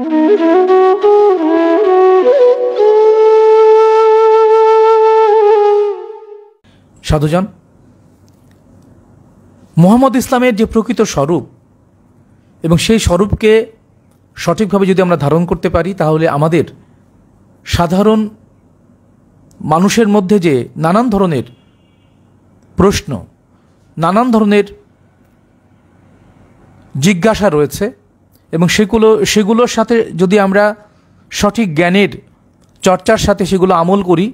সাধুজন, মুহাম্মদ ইসলামের যে প্রকৃত স্বরূপ এবং সেই স্বরূপকে সঠিকভাবে যদি আমরা ধারণ করতে পারি, তাহলে আমাদের সাধারণ মানুষের মধ্যে যে নানান ধরনের প্রশ্ন, নানান ধরনের জিজ্ঞাসা রয়েছে এবং সেগুলোর সাথে যদি আমরা সঠিক জ্ঞানের চর্চার সাথে সেগুলো আমল করি,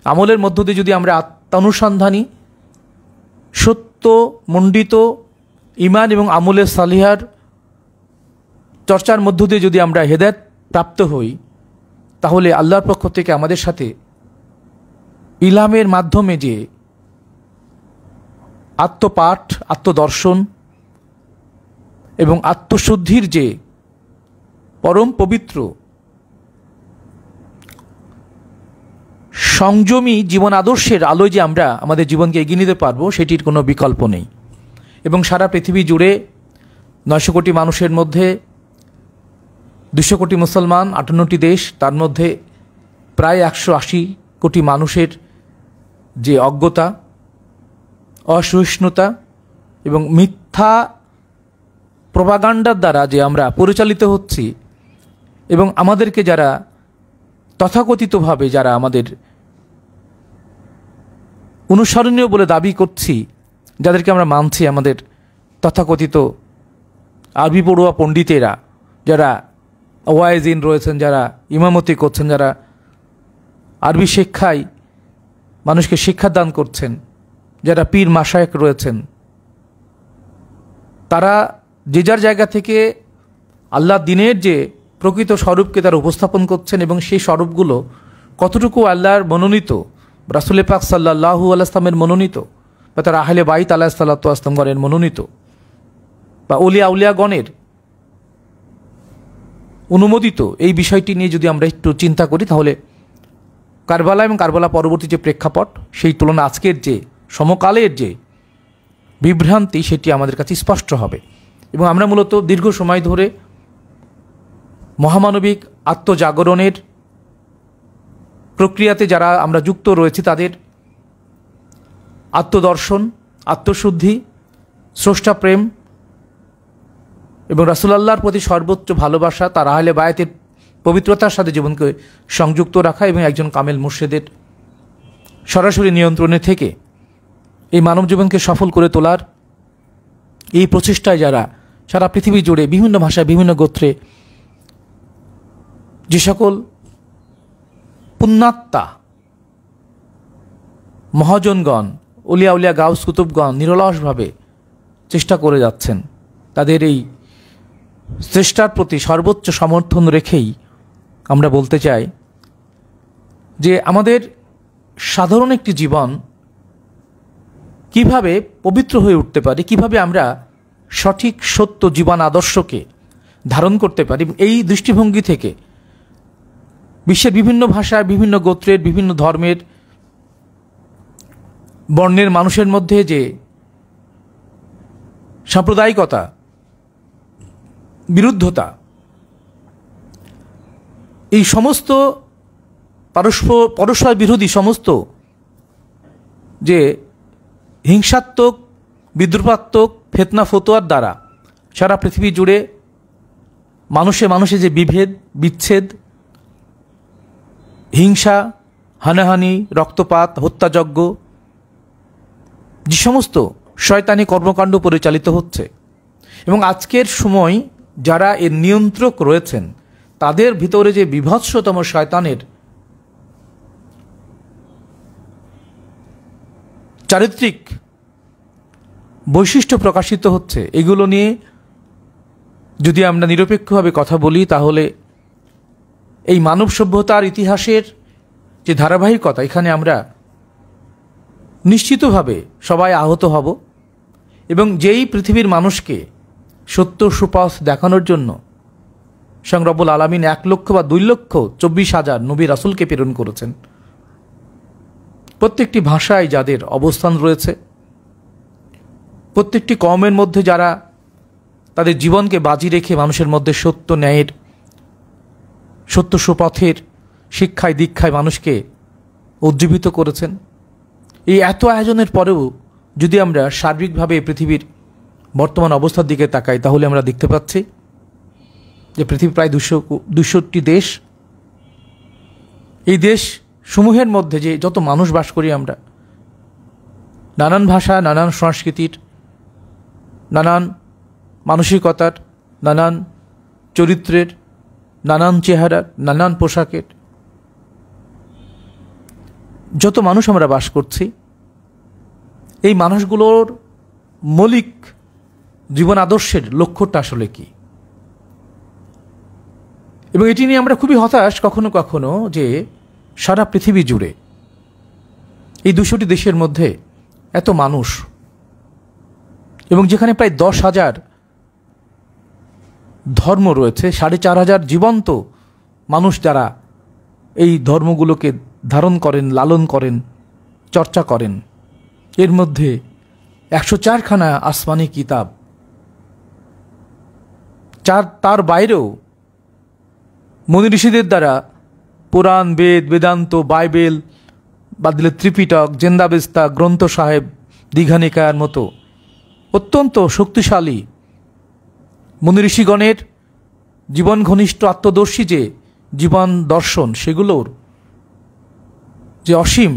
আমলের মধ্য দিয়ে যদি আমরা আত্মানুসন্ধানী সত্য মণ্ডিত ঈমান এবং আমলে সালিহার চর্চার মধ্য দিয়ে যদি আমরা হেদায়েত প্রাপ্ত হই, তাহলে আল্লাহর পক্ষ থেকে আমাদের সাথে ইলহামের মাধ্যমে যে আত্মপাঠ, আত্মদর্শন এবং আত্মশুদ্ধির যে পরম পবিত্র সংযমী জীবন আদর্শের আলোয় যে আমরা আমাদের জীবনকে এগিয়ে নিতে পারবো, সেটির কোনো বিকল্প নেই। এবং সারা পৃথিবী জুড়ে 900 কোটি মানুষের মধ্যে 200 কোটি মুসলমান, 58টি দেশ, তার মধ্যে প্রায় 180 কোটি মানুষের যে অজ্ঞতা, অসহিষ্ণুতা এবং মিথ্যা প্রপাগান্ডার দ্বারা যে আমরা পরিচালিত হচ্ছি, এবং আমাদেরকে যারা তথাকথিতভাবে যারা আমাদের অনুসরণীয় বলে দাবি করছি, যাদেরকে আমরা মানছি, আমাদের তথাকথিত আরবি পড়ুয়া পণ্ডিতেরা, যারা ওয়াইজিন রয়েছেন, যারা ইমামতি করছেন, যারা আরবি শিক্ষায় মানুষকে শিক্ষাদান করছেন, যারা পীর মাশায়েখ রয়েছেন, তারা যে যার জায়গা থেকে আল্লাহ দিনের যে প্রকৃত স্বরূপকে তারা উপস্থাপন করছেন এবং সেই স্বরূপগুলো কতটুকু আল্লাহর মনোনীত, রাসূল পাক সাল্লাল্লাহু আলাইহি ওয়াসাল্লামের মনোনীত, বা তার আহলে বাইত আলাইহিসসালাতু ওয়াসসালামগণের মনোনীত, বা ওলিয়া উলিয়াগণের অনুমোদিত, এই বিষয়টি নিয়ে যদি আমরা একটু চিন্তা করি, তাহলে কারবালা এবং কারবালা পরবর্তী যে প্রেক্ষাপট, সেই তুলনা আজকের যে সমকালের যে বিভ্রান্তি, সেটি আমাদের কাছে স্পষ্ট হবে। এবং আমরা মূলত দীর্ঘ সময় ধরে মহামানবিক আত্মজাগরণের প্রক্রিয়াতে যারা আমরা যুক্ত রয়েছি, তাদের আত্মদর্শন, আত্মশুদ্ধি, স্রষ্টা প্রেম এবং রাসূলুল্লাহর প্রতি সর্বোচ্চ ভালোবাসা, তার আহলে বায়াতের পবিত্রতার সাথে জীবনকে সংযুক্ত রাখা এবং একজন কামেল মুর্শিদের সরাসরি নিয়ন্ত্রণে থেকে এই মানব জীবনকে সফল করে তোলার এই প্রচেষ্টায় যারা সারা পৃথিবী জুড়ে বিভিন্ন ভাষায়, বিভিন্ন গোত্রে যে সকল পুণ্যাত্মা মহাজনগণ, উলিয়া উলিয়া গাউস কুতুবগণ নিরলসভাবে চেষ্টা করে যাচ্ছেন, তাদের এই চেষ্টার প্রতি সর্বোচ্চ সমর্থন রেখেই আমরা বলতে চাই যে আমাদের সাধারণ একটি জীবন কিভাবে পবিত্র হয়ে উঠতে পারে, কিভাবে আমরা সঠিক সত্য জীবন আদর্শকে ধারণ করতে পারি, এই দৃষ্টিভঙ্গি থেকে বিশ্বের বিভিন্ন ভাষার, বিভিন্ন গোত্রের, বিভিন্ন ধর্মের, বর্ণের মানুষের মধ্যে যে সাম্প্রদায়িকতা, বিরুদ্ধতা, এই সমস্ত পরস্পর বিরোধী সমস্ত যে হিংসাত্মক, বিদ্রুপাত্মক ফেতনা ফতোয়ার দ্বারা সারা পৃথিবী জুড়ে মানুষে মানুষে যে বিভেদ, বিচ্ছেদ, হিংসা, হানাহানি, রক্তপাত, হত্যাযজ্ঞ, যে সমস্ত শয়তানি কর্মকাণ্ড পরিচালিত হচ্ছে, এবং আজকের সময় যারা এর নিয়ন্ত্রক রয়েছেন, তাদের ভিতরে যে বিভৎসতম শয়তানের চারিত্রিক বৈশিষ্ট্য প্রকাশিত হচ্ছে, এগুলো নিয়ে যদি আমরা নিরপেক্ষভাবে কথা বলি, তাহলে এই মানব সভ্যতার ইতিহাসের যে ধারাবাহিকতা, এখানে আমরা নিশ্চিতভাবে সবাই আহত হব। এবং যেই পৃথিবীর মানুষকে সত্য সুপথ দেখানোর জন্য স্বয়ং রব্বুল আলামিন 1 লক্ষ বা 2,24,000 নবী রাসূলকে প্রেরণ করেছেন, প্রত্যেকটি ভাষায় যাদের অবস্থান রয়েছে, প্রত্যেকটি কওমের মধ্যে যারা তাদের জীবনকে বাজি রেখে মানুষের মধ্যে সত্য ন্যায়ের সত্য সুপথের শিক্ষায় দীক্ষায় মানুষকে উজ্জীবিত করেছেন। এই এত আয়োজনের পরেও যদি আমরা সার্বিকভাবে পৃথিবীর বর্তমান অবস্থার দিকে তাকাই, তাহলে আমরা দেখতে পাচ্ছি যে পৃথিবী প্রায় 200টি দেশ। এই দেশ সমূহের মধ্যে যে যত মানুষ বাস করি আমরা, নানান ভাষা, নানান সংস্কৃতির, নানান মানসিকতার, নানান চরিত্রের, নানান চেহারার, নানান পোশাকের যত মানুষ আমরা বাস করছি, এই মানুষগুলোর মৌলিক জীবন আদর্শের লক্ষ্যটা আসলে কি? এবং এটি নিয়ে আমরা খুবই হতাশ কখনো কখনো যে সারা পৃথিবী জুড়ে এই 200টি দেশের মধ্যে এত মানুষ, এবং যেখানে প্রায় 10,000 ধর্ম রয়েছে, 4,500 জীবন্ত মানুষ যারা এই ধর্মগুলোকে ধারণ করেন, লালন করেন, চর্চা করেন, এর মধ্যে 104খানা আসমানি কিতাব, তার বাইরেও মুনি ঋষিদের দ্বারা পুরাণ, বেদ, বেদান্ত, বাইবেল, বাদ দিলে ত্রিপিটক, জেন্দাবেস্তা, গ্রন্থ সাহেব, দীঘানিকায়ের মতো অত্যন্ত শক্তিশালী মুনি ঋষিগণের জীবন ঘনিষ্ঠ আত্মদর্শী যে জীবন দর্শন, সেগুলোর যে অসীম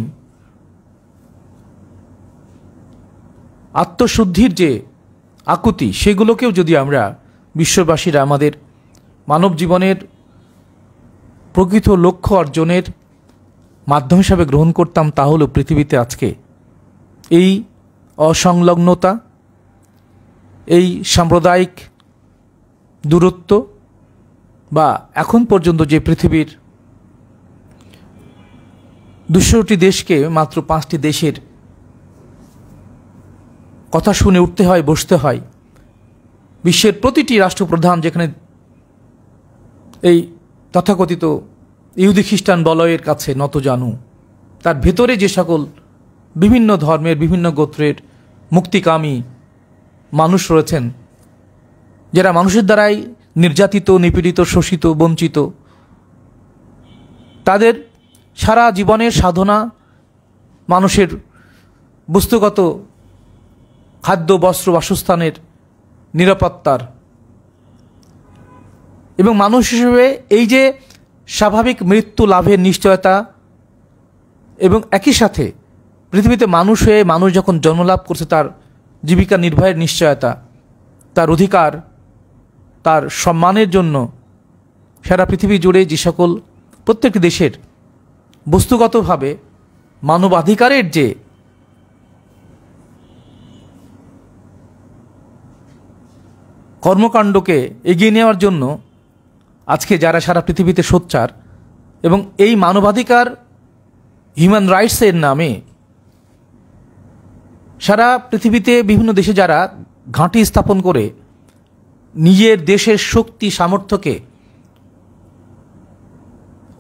আত্মশুদ্ধির যে আকুতি, সেগুলোকেও যদি আমরা বিশ্ববাসীরা আমাদের মানব জীবনের প্রকৃত লক্ষ্য অর্জনের মাধ্যম হিসাবে গ্রহণ করতাম, তাহলে পৃথিবীতে আজকে এই অসংলগ্নতা, এই সাম্প্রদায়িক দূরত্ব, বা এখন পর্যন্ত যে পৃথিবীর 200টি দেশকে মাত্র 5টি দেশের কথা শুনে উঠতে হয়, বসতে হয়, বিশ্বের প্রতিটি রাষ্ট্রপ্রধান যেখানে এই তথাকথিত ইহুদি খ্রিস্টান বলয়ের কাছে নত জানু, তার ভেতরে যে সকল বিভিন্ন ধর্মের, বিভিন্ন গোত্রের মুক্তিকামী মানুষ রয়েছেন, যারা মানুষের দ্বারাই নির্যাতিত, নিপীড়িত, শোষিত, বঞ্চিত, তাদের সারা জীবনের সাধনা মানুষের বস্তুগত খাদ্য, বস্ত্র, বাসস্থানের নিরাপত্তার, এবং মানুষ হিসেবে এই যে স্বাভাবিক মৃত্যু লাভের নিশ্চয়তা, এবং একই সাথে পৃথিবীতে মানুষ হয়ে মানুষ যখন জন্মলাভ করছে তার জীবিকা নির্বাহের নিশ্চয়তা, তার অধিকার, তার সম্মানের জন্য সারা পৃথিবী জুড়ে যে সকল প্রত্যেকটি দেশের বস্তুগতভাবে মানবাধিকারের যে কর্মকাণ্ডকে এগিয়ে নেওয়ার জন্য আজকে যারা সারা পৃথিবীতে সোচ্চার, এবং এই মানবাধিকার হিউম্যান রাইটসের নামে সারা পৃথিবীতে বিভিন্ন দেশে যারা ঘাঁটি স্থাপন করে নিজের দেশের শক্তি সামর্থ্যকে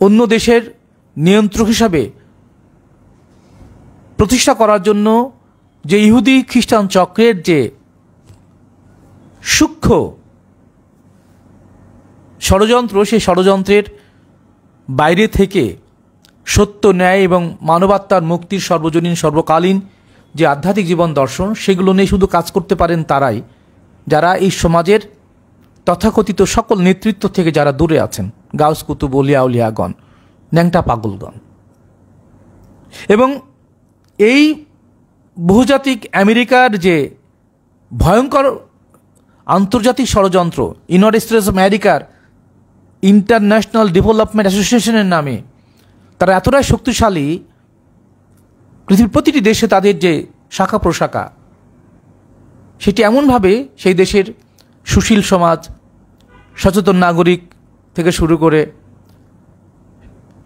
অন্য দেশের নিয়ন্ত্রক হিসাবে প্রতিষ্ঠা করার জন্য যে ইহুদি খ্রিস্টান চক্রের যে সূক্ষ্ম ষড়যন্ত্র, সেই ষড়যন্ত্রের বাইরে থেকে সত্য, ন্যায় এবং মানবাত্মার মুক্তির সর্বজনীন সর্বকালীন যে আধ্যাত্মিক জীবন দর্শন, সেগুলো নিয়ে শুধু কাজ করতে পারেন তারাই যারা এই সমাজের তথাকথিত সকল নেতৃত্ব থেকে যারা দূরে আছেন, গাউস কুতুব, ওলিয়া উলিয়াগণ, ন্যাংটা পাগলগণ। এবং এই বহুজাতিক আমেরিকার যে ভয়ঙ্কর আন্তর্জাতিক ষড়যন্ত্র, ইউনাইটেড স্টেটস অফ আমেরিকার ইন্টারন্যাশনাল ডেভেলপমেন্ট অ্যাসোসিয়েশনের নামে, তারা এতটাই শক্তিশালী, পৃথিবীর প্রতিটি দেশে তাদের যে শাখা প্রশাখা, সেটি এমনভাবে সেই দেশের সুশীল সমাজ, সচেতন নাগরিক থেকে শুরু করে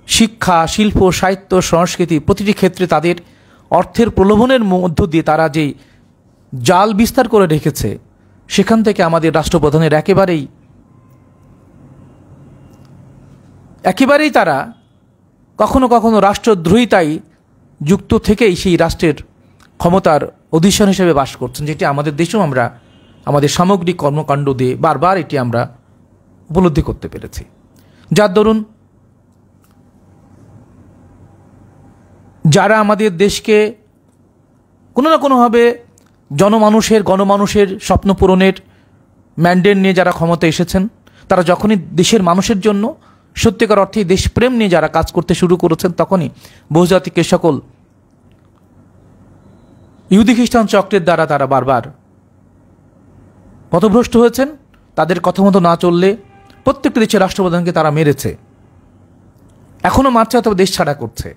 শিক্ষা, শিল্প, সাহিত্য, সংস্কৃতি, প্রতিটি ক্ষেত্রে তাদের অর্থের প্রলোভনের মধ্য দিয়ে তারা যে জাল বিস্তার করে রেখেছে, সেখান থেকে আমাদের রাষ্ট্রপ্রধানের একেবারেই তারা কখনো কখনো রাষ্ট্রদ্রোহিতায় যুক্ত থেকেই সেই রাষ্ট্রের ক্ষমতার অধিষ্ঠান হিসেবে বাস করছেন, যেটি আমাদের দেশেও আমরা আমাদের সামগ্রিক কর্মকাণ্ড দিয়ে বারবার এটি আমরা উপলব্ধি করতে পেরেছি। যার দরুন যারা আমাদের দেশকে কোনো না কোনোভাবে গণমানুষের স্বপ্ন পূরণের ম্যান্ডেট নিয়ে যারা ক্ষমতা এসেছেন, তারা যখনই দেশের মানুষের জন্য সত্যিকার অর্থে দেশপ্রেম নিয়ে যারা কাজ করতে শুরু করেছেন, তখনই বহুজাতিক সকল ইহুদি খ্রিস্টান চক্রের দ্বারা তারা বারবার পথভ্রষ্ট হয়েছেন। তাদের কথা মতো না চললে প্রত্যেকটি দেশের রাষ্ট্রপ্রধানকে তারা মেরেছে, এখনও মারছে অথবা দেশ ছাড়া করছে।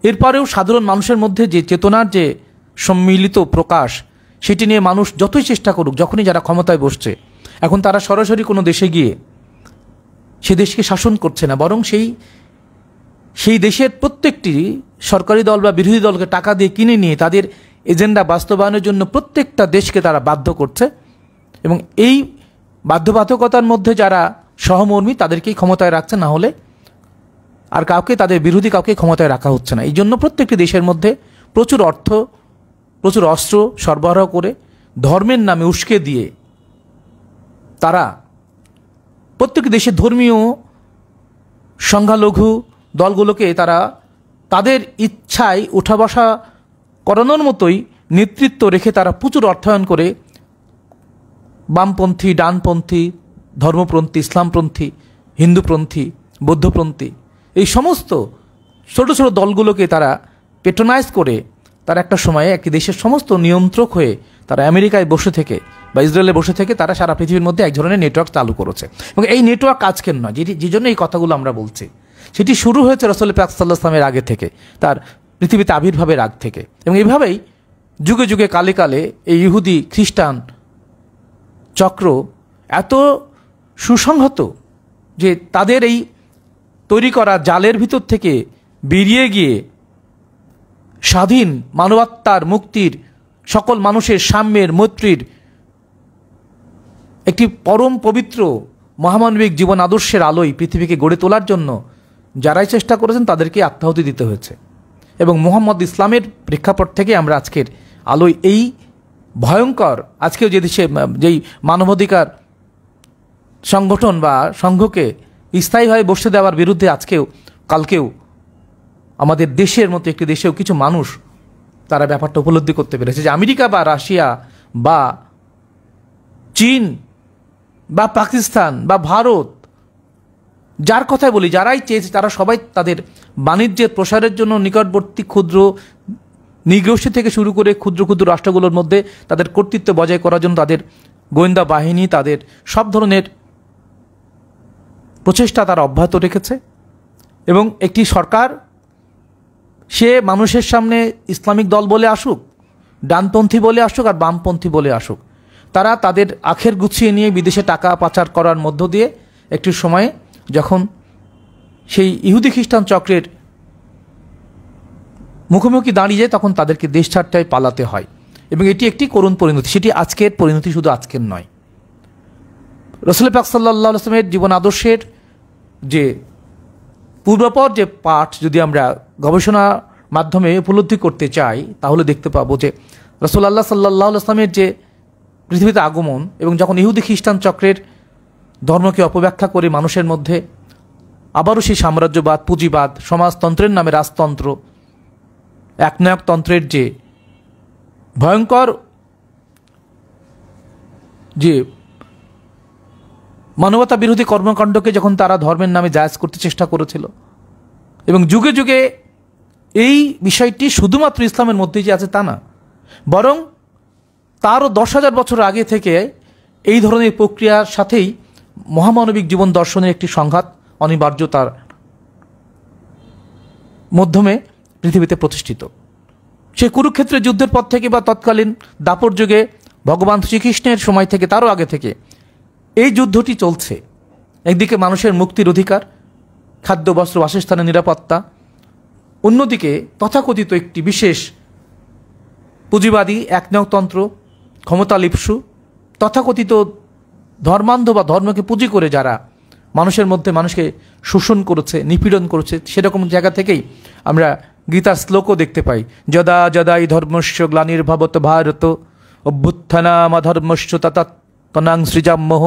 এরপরেও সাধারণ মানুষের মধ্যে যে চেতনার যে সম্মিলিত প্রকাশ, সেটি নিয়ে মানুষ যতই চেষ্টা করুক, যখনই যারা ক্ষমতায় বসছে, এখন তারা সরাসরি কোনো দেশে গিয়ে সে দেশকে শাসন করছে না, বরং সেই দেশের প্রত্যেকটি সরকারি দল বা বিরোধী দলকে টাকা দিয়ে কিনে নিয়ে তাদের এজেন্ডা বাস্তবায়নের জন্য প্রত্যেকটা দেশকে তারা বাধ্য করছে। এবং এই বাধ্যবাধকতার মধ্যে যারা সহমর্মী তাদেরকেই ক্ষমতায় রাখছে, না হলে আর কাউকে, তাদের বিরোধী কাউকে ক্ষমতায় রাখা হচ্ছে না। এই জন্য প্রত্যেকটি দেশের মধ্যে প্রচুর অর্থ, প্রচুর অস্ত্র সরবরাহ করে ধর্মের নামে উস্কে দিয়ে তারা প্রত্যেকটি দেশের ধর্মীয় সংখ্যালঘু দলগুলোকে তারা তাদের ইচ্ছায় উঠা বসা করানোর মতোই নেতৃত্ব রেখে তারা প্রচুর অর্থায়ন করে বামপন্থী, ডানপন্থী, ধর্মপন্থী, ইসলামপন্থী, হিন্দুপন্থী, বৌদ্ধপন্থী এই সমস্ত ছোট ছোট দলগুলোকে তারা পেট্রোনাইজ করে তারা একটা সময়ে একটি দেশের সমস্ত নিয়ন্ত্রক হয়ে তারা আমেরিকায় বসে থেকে বা ইসরায়েলে বসে থেকে তারা সারা পৃথিবীর মধ্যে এক ধরনের নেটওয়ার্ক চালু করেছে। এবং এই নেটওয়ার্ক আজকের নয়, যে জন্য এই কথাগুলো আমরা বলছি, সেটি শুরু হয়েছে রাসূল পাক সাল্লাল্লাহু আলাইহি ওয়াসাল্লামের আগে থেকে, তার পৃথিবীতে আবির্ভাবের আগ থেকে। এবং এইভাবেই যুগে যুগে কালে কালে এই ইহুদি খ্রিস্টান চক্র এত সুসংহত যে তাদের এই তৈরি করা জালের ভিতর থেকে বেরিয়ে গিয়ে স্বাধীন মানবাত্মার মুক্তির, সকল মানুষের সাম্যের, মৈত্রীর একটি পরম পবিত্র মহামানবিক জীবন আদর্শের আলোয় পৃথিবীকে গড়ে তোলার জন্য যারাই চেষ্টা করেছেন তাদেরকে আত্মাহুতি দিতে হয়েছে। এবং মুহাম্মদ ইসলামের প্রেক্ষাপট থেকে আমরা আজকের আলোয় এই ভয়ঙ্কর, আজকেও যে দেশে যেই মানবাধিকার সংগঠন বা সংঘকে স্থায়ীভাবে বসতে দেওয়ার বিরুদ্ধে আজকেও কালকেও আমাদের দেশের মতো একটি দেশেও কিছু মানুষ তারা ব্যাপারটা উপলব্ধি করতে পেরেছে যে আমেরিকা বা রাশিয়া বা চীন বা পাকিস্তান বা ভারত, যার কথাই বলি, যারাই চেয়েছে তারা সবাই তাদের বাণিজ্যের প্রসারের জন্য নিকটবর্তী ক্ষুদ্র নৃগোষ্ঠী থেকে শুরু করে ক্ষুদ্র ক্ষুদ্র রাষ্ট্রগুলোর মধ্যে তাদের কর্তৃত্ব বজায় করার জন্য তাদের গোয়েন্দা বাহিনী, তাদের সব ধরনের প্রচেষ্টা তারা অব্যাহত রেখেছে। এবং একটি সরকার সে মানুষের সামনে ইসলামিক দল বলে আসুক, ডানপন্থী বলে আসুক আর বামপন্থী বলে আসুক, তারা তাদের আখের গুছিয়ে নিয়ে বিদেশে টাকা পাচার করার মধ্য দিয়ে একটি সময়ে যখন সেই ইহুদি খ্রিস্টান চক্রের মুখোমুখি দাঁড়িয়ে যায় তখন তাদেরকে দেশ ছাড়টাই পালাতে হয়। এবং এটি একটি করুণ পরিণতি, সেটি আজকের পরিণতি, শুধু আজকের নয়। রাসূল পাক সাল্লাল্লাহু আলাইহি ওয়াসাল্লামের জীবন আদর্শের যে পূর্বাপর যে পাঠ যদি আমরা গবেষণার মাধ্যমে উপলব্ধি করতে চাই, তাহলে দেখতে পাবো যে রাসূলুল্লাহ সাল্লাল্লাহু আলাইহি ওয়াসাল্লামের যে পৃথিবীতে আগমন এবং যখন ইহুদি খ্রিস্টান চক্রের ধর্মকে অপব্যাখ্যা করে মানুষের মধ্যে আবারও সেই সাম্রাজ্যবাদ, পুঁজিবাদ, সমাজতন্ত্রের নামে রাজতন্ত্র, একনায়কতন্ত্রের যে ভয়ঙ্কর যে মানবতা বিরোধী কর্মকাণ্ডকে যখন তারা ধর্মের নামে জায়েজ করতে চেষ্টা করেছিল, এবং যুগে যুগে এই বিষয়টি শুধুমাত্র ইসলামের মধ্যেই যে আছে তা না, বরং তারও 10,000 বছর আগে থেকে এই ধরনের প্রক্রিয়ার সাথেই মহামানবিক জীবন দর্শনের একটি সংঘাত অনিবার্যতার মাধ্যমে পৃথিবীতে প্রতিষ্ঠিত। সেই কুরুক্ষেত্রের যুদ্ধের পর থেকে বা তৎকালীন দাপর যুগে ভগবান শ্রীকৃষ্ণের সময় থেকে, তারও আগে থেকে এই যুদ্ধটি চলছে। একদিকে মানুষের মুক্তির অধিকার, খাদ্য, বস্ত্র, বাসস্থানের নিরাপত্তা, অন্যদিকে তথাকথিত একটি বিশেষ পুঁজিবাদী একনায়কতন্ত্র, ক্ষমতালিপ্সু, তথাকথিত ধর্মান্ধ বা ধর্মকে পুঁজি করে যারা মানুষের মধ্যে মানুষকে শোষণ করেছে, নিপীড়ন করেছে, সেরকম জায়গা থেকেই আমরা গীতার শ্লোকও দেখতে পাই, যদা যদা ই ধর্মস্য গ্লানির্ভবত ভারত অভ্যুত্থানামধর্মস্য ততৎ তনাং সৃজাম্যহ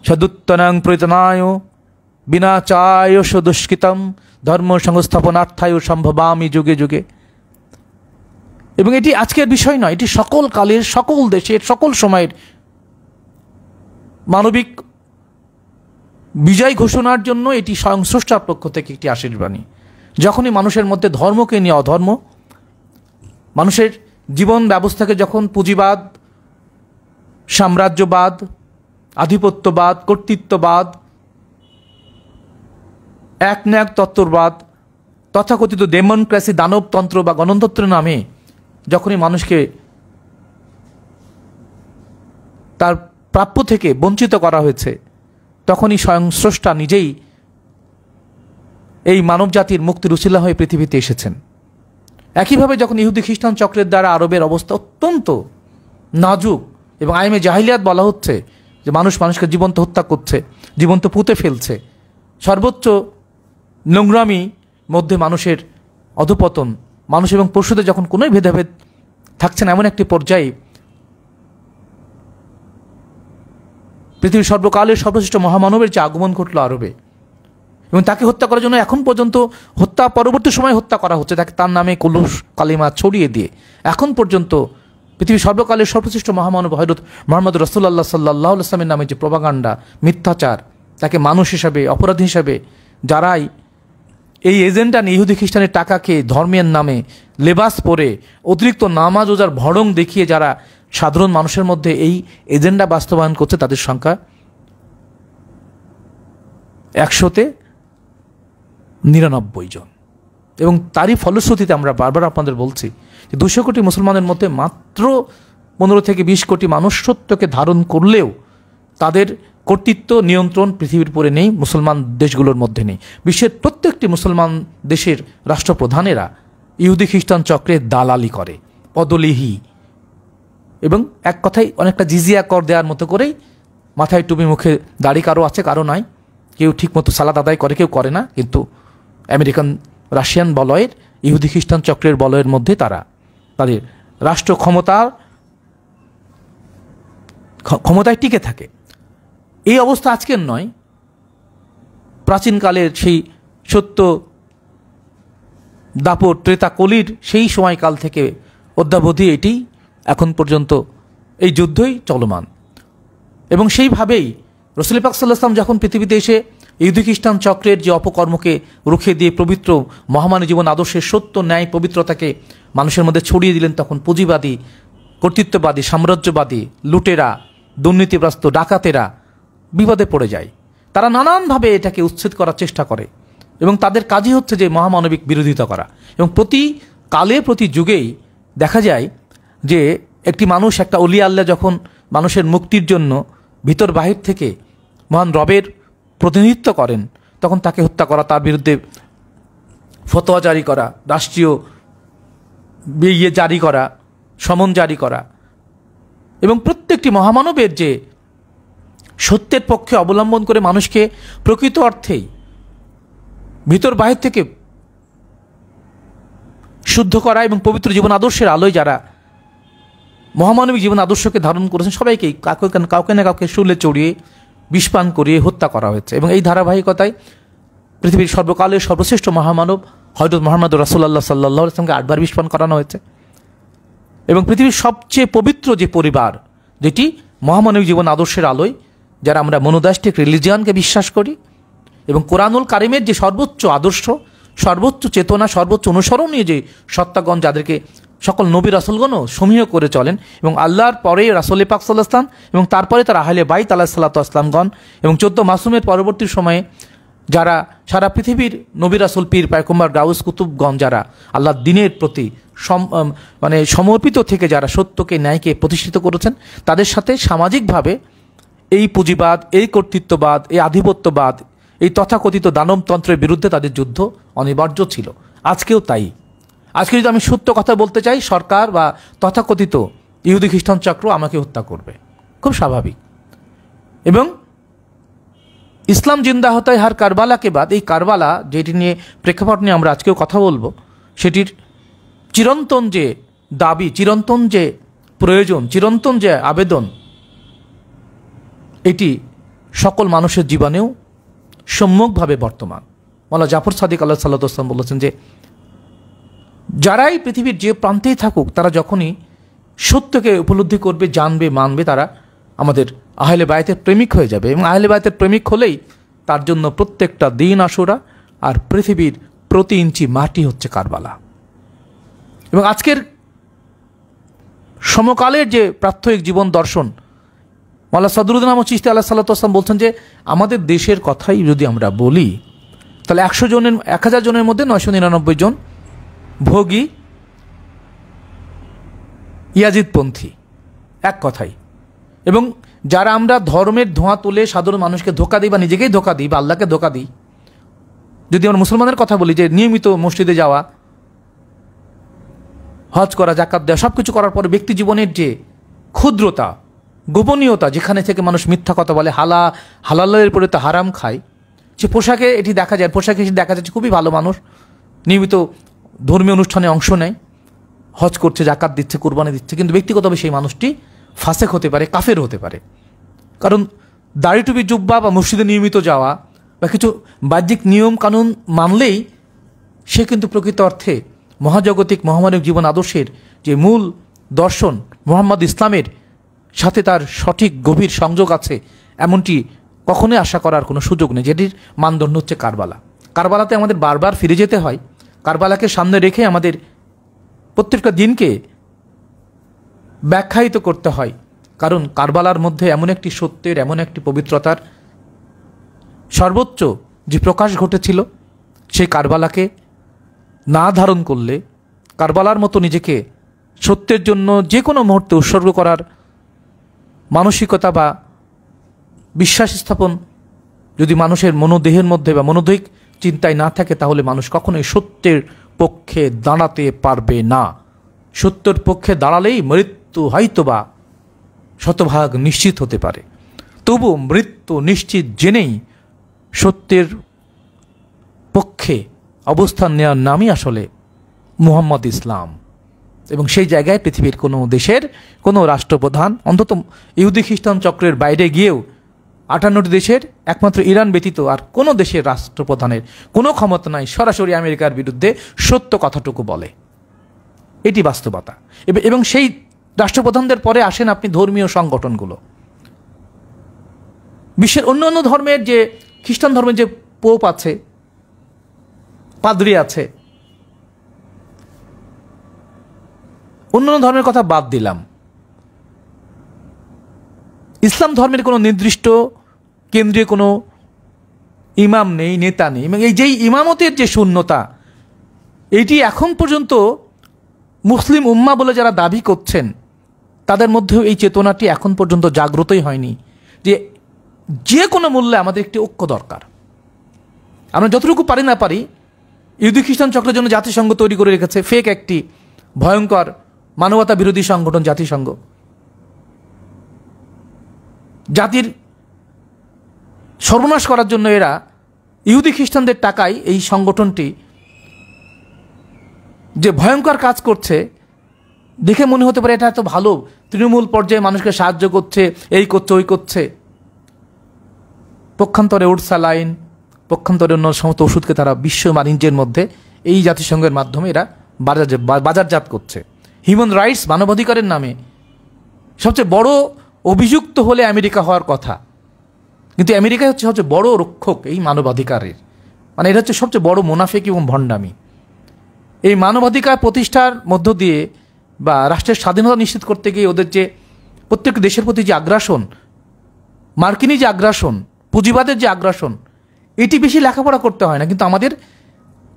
সদুত্তনাং প্রয়তনায় বিনা চায়স দুষ্কৃতম ধর্ম সংস্থাপনার্থায় সম্ভবামি যুগে যুগে। এবং এটি আজকের বিষয় নয়, এটি সকল কালের, সকল দেশের, সকল সময়ের মানবিক বিজয় ঘোষণার জন্য এটি স্বয়ং স্রষ্টার পক্ষ থেকে একটি আশীর্বাণী। যখনই মানুষের মধ্যে ধর্মকে নিয়ে অধর্ম, মানুষের জীবন ব্যবস্থাকে যখন পুঁজিবাদ, সাম্রাজ্যবাদ, আধিপত্যবাদ, কর্তৃত্ববাদ, এক না এক তত্ত্ববাদ, তথাকথিত ডেমোক্রেসি, দানবতন্ত্র বা গণতন্ত্রের নামে যখনই মানুষকে তার প্রাপ্য থেকে বঞ্চিত করা হয়েছে, তখনই স্বয়ং স্রষ্টা নিজেই এই মানব জাতির মুক্তির উসিলা হয়ে পৃথিবীতে এসেছেন। একইভাবে যখন ইহুদি খ্রিস্টান চক্রের দ্বারা আরবের অবস্থা অত্যন্ত নাজুক এবং আইমে জাহিলিয়াত বলা হচ্ছে যে মানুষ মানুষকে জীবন্ত হত্যা করছে, জীবন্ত পুঁতে ফেলছে, সর্বোচ্চ নোংরামি মধ্যে মানুষের অধপতন, মানুষ এবং পশুদের যখন কোনোই ভেদাভেদ থাকছে না, এমন একটি পর্যায়ে পৃথিবীর সর্বকালের সর্বশ্রেষ্ঠ মহামানবের যে আগমন ঘটল আরবে, এবং তাকে হত্যা করার জন্য এখন পর্যন্ত হত্যা পরবর্তী সময় হত্যা করা হচ্ছে, তাকে তার নামে কলুষ কালিমা ছড়িয়ে দিয়ে এখন পর্যন্ত পৃথিবীর সর্বকালের সর্বশ্রেষ্ঠ মহামানব হযরত মুহাম্মদ রাসূলুল্লাহ সাল্লাল্লাহু আলাইহি ওয়াসাল্লামের নামে যে প্রপাগান্ডা, মিথ্যাচার, তাকে মানুষ হিসাবে, অপরাধী হিসাবে যারাই এই এজেন্ডা নিয়ে ইহুদি খ্রিস্টানের টাকা খেয়ে ধর্মের নামে লেবাস পরে অতিরিক্ত নামাজ ওজার ভড়ং দেখিয়ে যারা সাধারণ মানুষের মধ্যে এই এজেন্ডা বাস্তবায়ন করছে, তাদের সংখ্যা 100-তে-99 জন। এবং তারই ফলশ্রুতিতে আমরা বারবার আপনাদের বলছি যে 200 কোটি মুসলমানের মধ্যে মাত্র 15-20 কোটি মানুষ সত্যকে ধারণ করলেও তাদের কর্তৃত্ব, নিয়ন্ত্রণ পৃথিবীর উপরে নেই, মুসলমান দেশগুলোর মধ্যে নেই। বিশ্বের প্রত্যেকটি মুসলমান দেশের রাষ্ট্রপ্রধানেরা ইহুদি খ্রিস্টান চক্রের দালালি করে, পদলিহি, এবং এক কথায় অনেকটা জিজিয়া কর দেওয়ার মতো করেই, মাথায় টুপি, মুখে দাড়ি কারো আছে কারো নাই, কেউ ঠিকমতো সালাত আদায় করে কেউ করে না, কিন্তু আমেরিকান, রাশিয়ান বলয়ের, ইহুদি খ্রিস্টান চক্রের বলয়ের মধ্যে তারা তাদের রাষ্ট্র ক্ষমতায় টিকে থাকে। এই অবস্থা আজকের নয়, প্রাচীনকালের সেই সত্য দাপট ত্রেতা কলির সেই সময়কাল থেকে অদ্যাবধি এটি এখন পর্যন্ত এই যুদ্ধই চলমান। এবং সেইভাবেই রাসূল পাক সাল্লাল্লাহু আলাইহি ওয়াসাল্লাম যখন পৃথিবীতে এসে ইহুদি খ্রিস্টান চক্রের যে অপকর্মকে রুখে দিয়ে পবিত্র মহামানব জীবন আদর্শের সত্য, ন্যায়, পবিত্রতাকে মানুষের মধ্যে ছড়িয়ে দিলেন, তখন পুঁজিবাদী, কর্তৃত্ববাদী, সাম্রাজ্যবাদী, লুটেরা, দুর্নীতিগ্রস্ত, ডাকাতেরা বিপদে পড়ে যায়। তারা নানানভাবে এটাকে উচ্ছেদ করার চেষ্টা করে এবং তাদের কাজই হচ্ছে যে মহামানবিক বিরোধিতা করা। এবং প্রতি কালে, প্রতি যুগেই দেখা যায় যে একটি মানুষ, একটা অলি আল্লাহ যখন মানুষের মুক্তির জন্য ভিতর বাহির থেকে মহান রবের প্রতিনিধিত্ব করেন, তখন তাকে হত্যা করা, তার বিরুদ্ধে ফতোয়া জারি করা, রাষ্ট্রীয় জারি করা, সমন জারি করা, এবং প্রত্যেকটি মহামানবের যে সত্যের পক্ষে অবলম্বন করে মানুষকে প্রকৃত অর্থেই ভিতর বাহির থেকে শুদ্ধ করা এবং পবিত্র জীবন আদর্শের আলোয় যারা মহামানবিক জীবন আদর্শকে ধারণ করেছেন, সবাইকেই কাউকে না কাউকে শুলে চড়িয়ে, বিষপান করিয়ে হত্যা করা হয়েছে। এবং এই ধারাবাহিকতায় পৃথিবীর সর্বকালের সর্বশ্রেষ্ঠ মহামানব হযরত মুহাম্মদ রাসূলুল্লাহ সাল্লাল্লাহু আলাইহি ওয়াসাল্লামকে 8 বার বিষপান করানো হয়েছে। এবং পৃথিবীর সবচেয়ে পবিত্র যে পরিবার, যেটি মহামানবিক জীবন আদর্শের আলোয়, যারা আমরা মনোদাষ্টিক রিলিজিয়ানকে বিশ্বাস করি, এবং কোরআনুল কারিমের যে সর্বোচ্চ আদর্শ, সর্বোচ্চ চেতনা, সর্বোচ্চ অনুসরণীয় যে সত্তাগণ, যাদেরকে সকল নবী রাসূলগণও সমীহ করে চলেন, এবং আল্লাহর পরে রাসূল পাক সাল্লাল্লাহু আলাইহি ওয়াসাল্লাম, এবং তারপরে তার আহলে বাইত আলাইহিসসালাতু ওয়াসসালামগণ, এবং 14 মাসুমের পরবর্তী সময়ে যারা সারা পৃথিবীর নবী রাসূল, পীর, পয়গম্বর, গাউস, কুতুবগণ, যারা আল্লাহর দ্বীনের প্রতি সমর্পিত থেকে যারা সত্যকে, ন্যায়কে প্রতিষ্ঠিত করেছেন, তাদের সাথে সামাজিকভাবে এই পুঁজিবাদ, এই কর্তৃত্ববাদ, এই আধিপত্যবাদ, এই তথাকথিত দানবতন্ত্রের বিরুদ্ধে তাদের যুদ্ধ অনিবার্য ছিল। আজকেও তাই। আজকে যদি আমি সত্য কথা বলতে চাই, সরকার বা তথাকথিত ইহুদি খ্রিস্টান চক্র আমাকে হত্যা করবে, খুব স্বাভাবিক। এবং ইসলাম জিন্দা হতা হার কারবালাকে বাদ, এই কারবালা যেটি নিয়ে প্রেক্ষাপট নিয়ে আমরা আজকেও কথা বলবো, সেটির চিরন্তন যে দাবি, চিরন্তন যে প্রয়োজন, চিরন্তন যে আবেদন, এটি সকল মানুষের জীবনেও সম্মুখভাবে বর্তমান। মাওলানা জাফর সাদিক আল্লাহ সাল্লাম বলেছেন যে যারাই পৃথিবীর যে প্রান্তেই থাকুক, তারা যখনই সত্যকে উপলব্ধি করবে, জানবে, মানবে, তারা আমাদের আহলে বায়তের প্রেমিক হয়ে যাবে। এবং আহলে বায়তের প্রেমিক হলেই তার জন্য প্রত্যেকটা দিন আশুরা, আর পৃথিবীর প্রতি ইঞ্চি মাটি হচ্ছে কারবালা। এবং আজকের সমকালের যে প্রাত্যহিক জীবন দর্শন, মাওলানা সদরুদ্দীন আহমদ চিশতি আলাইহিস সালাম বলছেন যে আমাদের দেশের কথাই যদি আমরা বলি, তাহলে 1000 জনের মধ্যে 999 জন ভোগী ইয়াজিদপন্থী, এক কথাই। এবং যারা আমরা ধর্মের ধোঁয়া তুলে সাধারণ মানুষকে ধোঁকা দিই, বা নিজেকেই ধোঁকা দিই, বা আল্লাহকে ধোঁকা দিই, যদি আমরা মুসলমানের কথা বলি, যে নিয়মিত মসজিদে যাওয়া, হজ করা, জাকাত দেওয়া, সব কিছু করার পরে ব্যক্তি জীবনের যে ক্ষুদ্রতা, গোপনীয়তা, যেখানে থেকে মানুষ মিথ্যা কথা বলে, হালালের পরে তো হারাম খায়, যে পোশাকে এটি দেখা যায়, পোশাকে এসে দেখা যাচ্ছে খুবই ভালো মানুষ, নিয়মিত ধর্মীয় অনুষ্ঠানে অংশ নেয়, হজ করছে, জাকাত দিচ্ছে, কুরবানি দিচ্ছে, কিন্তু ব্যক্তিগতভাবে সেই মানুষটি ফাসেক হতে পারে, কাফের হতে পারে। কারণ দাড়ি টুপি জুব্বা বা মসজিদে নিয়মিত যাওয়া বা কিছু বাহ্যিক নিয়ম কানুন মানলেই সে কিন্তু প্রকৃত অর্থে মহাজাগতিক মহামানবিক জীবন আদর্শের যে মূল দর্শন মুহাম্মদ ইসলামের সাথে তার সঠিক গভীর সংযোগ আছে, এমনটি কখনোই আশা করার কোনো সুযোগ নেই। যেটির মানদণ্ড হচ্ছে কারবালা। কারবালাতে আমাদের বারবার ফিরে যেতে হয়। কারবালাকে সামনে রেখে আমাদের প্রত্যেকটা দিনকে ব্যাখ্যায়িত করতে হয়। কারণ কারবালার মধ্যে এমন একটি সত্যের, এমন একটি পবিত্রতার সর্বোচ্চ যে প্রকাশ ঘটেছিল, সেই কারবালাকে না ধারণ করলে, কারবালার মতো নিজেকে সত্যের জন্য যে কোনো মুহূর্তে উৎসর্গ করার মানসিকতা বা বিশ্বাস স্থাপন যদি মানুষের মনোদেহের মধ্যে বা মনোদৈহিক চিন্তায় না থাকে, তাহলে মানুষ কখনোই সত্যের পক্ষে দাঁড়াতে পারবে না। সত্যের পক্ষে দাঁড়ালেই মৃত্যু হয়তোবা শতভাগ নিশ্চিত হতে পারে, তবু মৃত্যু নিশ্চিত জেনেই সত্যের পক্ষে অবস্থান নেওয়ার নামই আসলে মুহাম্মদ ইসলাম। এবং সেই জায়গায় পৃথিবীর কোনো দেশের কোনো রাষ্ট্রপ্রধান, অন্তত ইহুদি খ্রিস্টান চক্রের বাইরে গিয়েও 58টি দেশের একমাত্র ইরান ব্যতীত আর কোনো দেশের রাষ্ট্রপ্রধানের কোনো ক্ষমতা নাই সরাসরি আমেরিকার বিরুদ্ধে সত্য কথাটুকু বলে। এটি বাস্তবতা। এবং সেই রাষ্ট্রপ্রধানদের পরে আসেন আপনি ধর্মীয় সংগঠনগুলো। বিশ্বের অন্য অন্য ধর্মের, যে খ্রিস্টান ধর্মের যে পোপ আছে, পাদ্রী আছে, অন্যান্য ধর্মের কথা বাদ দিলাম, ইসলাম ধর্মের কোনো নির্দিষ্ট কেন্দ্রীয় কোনো ইমাম নেই, নেতা নেই। এবং এই যেই ইমামতের যে শূন্যতা, এইটি এখন পর্যন্ত মুসলিম উম্মাহ বলে যারা দাবি করছেন, তাদের মধ্যেও এই চেতনাটি এখন পর্যন্ত জাগ্রতই হয়নি যে যে কোনো মূল্যে আমাদের একটি ঐক্য দরকার। আমরা যতটুকু পারি না পারি, ইহুদি খ্রিস্টান চক্রের জন্য জাতিসংঘ তৈরি করে রেখেছে, ফেক একটি ভয়ঙ্কর মানবতা বিরোধী সংগঠন জাতিসংঘ। জাতির সর্বনাশ করার জন্য এরা ইহুদি খ্রিস্টানদের টাকায় এই সংগঠনটি যে ভয়ঙ্কর কাজ করছে, দেখে মনে হতে পারে এটা এত ভালো, তৃণমূল পর্যায়ে মানুষকে সাহায্য করছে, এই করছে, ওই করছে। পক্ষান্তরে উডসালাইন, পক্ষান্তরে অন্য সমস্ত ওষুধকে তারা বিশ্ব বাণিজ্যের মধ্যে এই জাতিসংঘের মাধ্যমে এরা বাজারজাত করছে। হিউম্যান রাইটস, মানবাধিকারের নামে সবচেয়ে বড় অভিযুক্ত হলে আমেরিকা হওয়ার কথা, কিন্তু আমেরিকা হচ্ছে সবচেয়ে বড় রক্ষক এই মানবাধিকারের। মানে এটা হচ্ছে সবচেয়ে বড় মুনাফিক এবং ভণ্ডামি। এই মানবাধিকার প্রতিষ্ঠার মধ্য দিয়ে বা রাষ্ট্রের স্বাধীনতা নিশ্চিত করতে গিয়ে ওদের যে প্রত্যেক দেশের প্রতি যে আগ্রাসন, মার্কিনী যে আগ্রাসন, পুঁজিবাদের যে আগ্রাসন, এটি বেশি লেখাপড়া করতে হয় না। কিন্তু আমাদের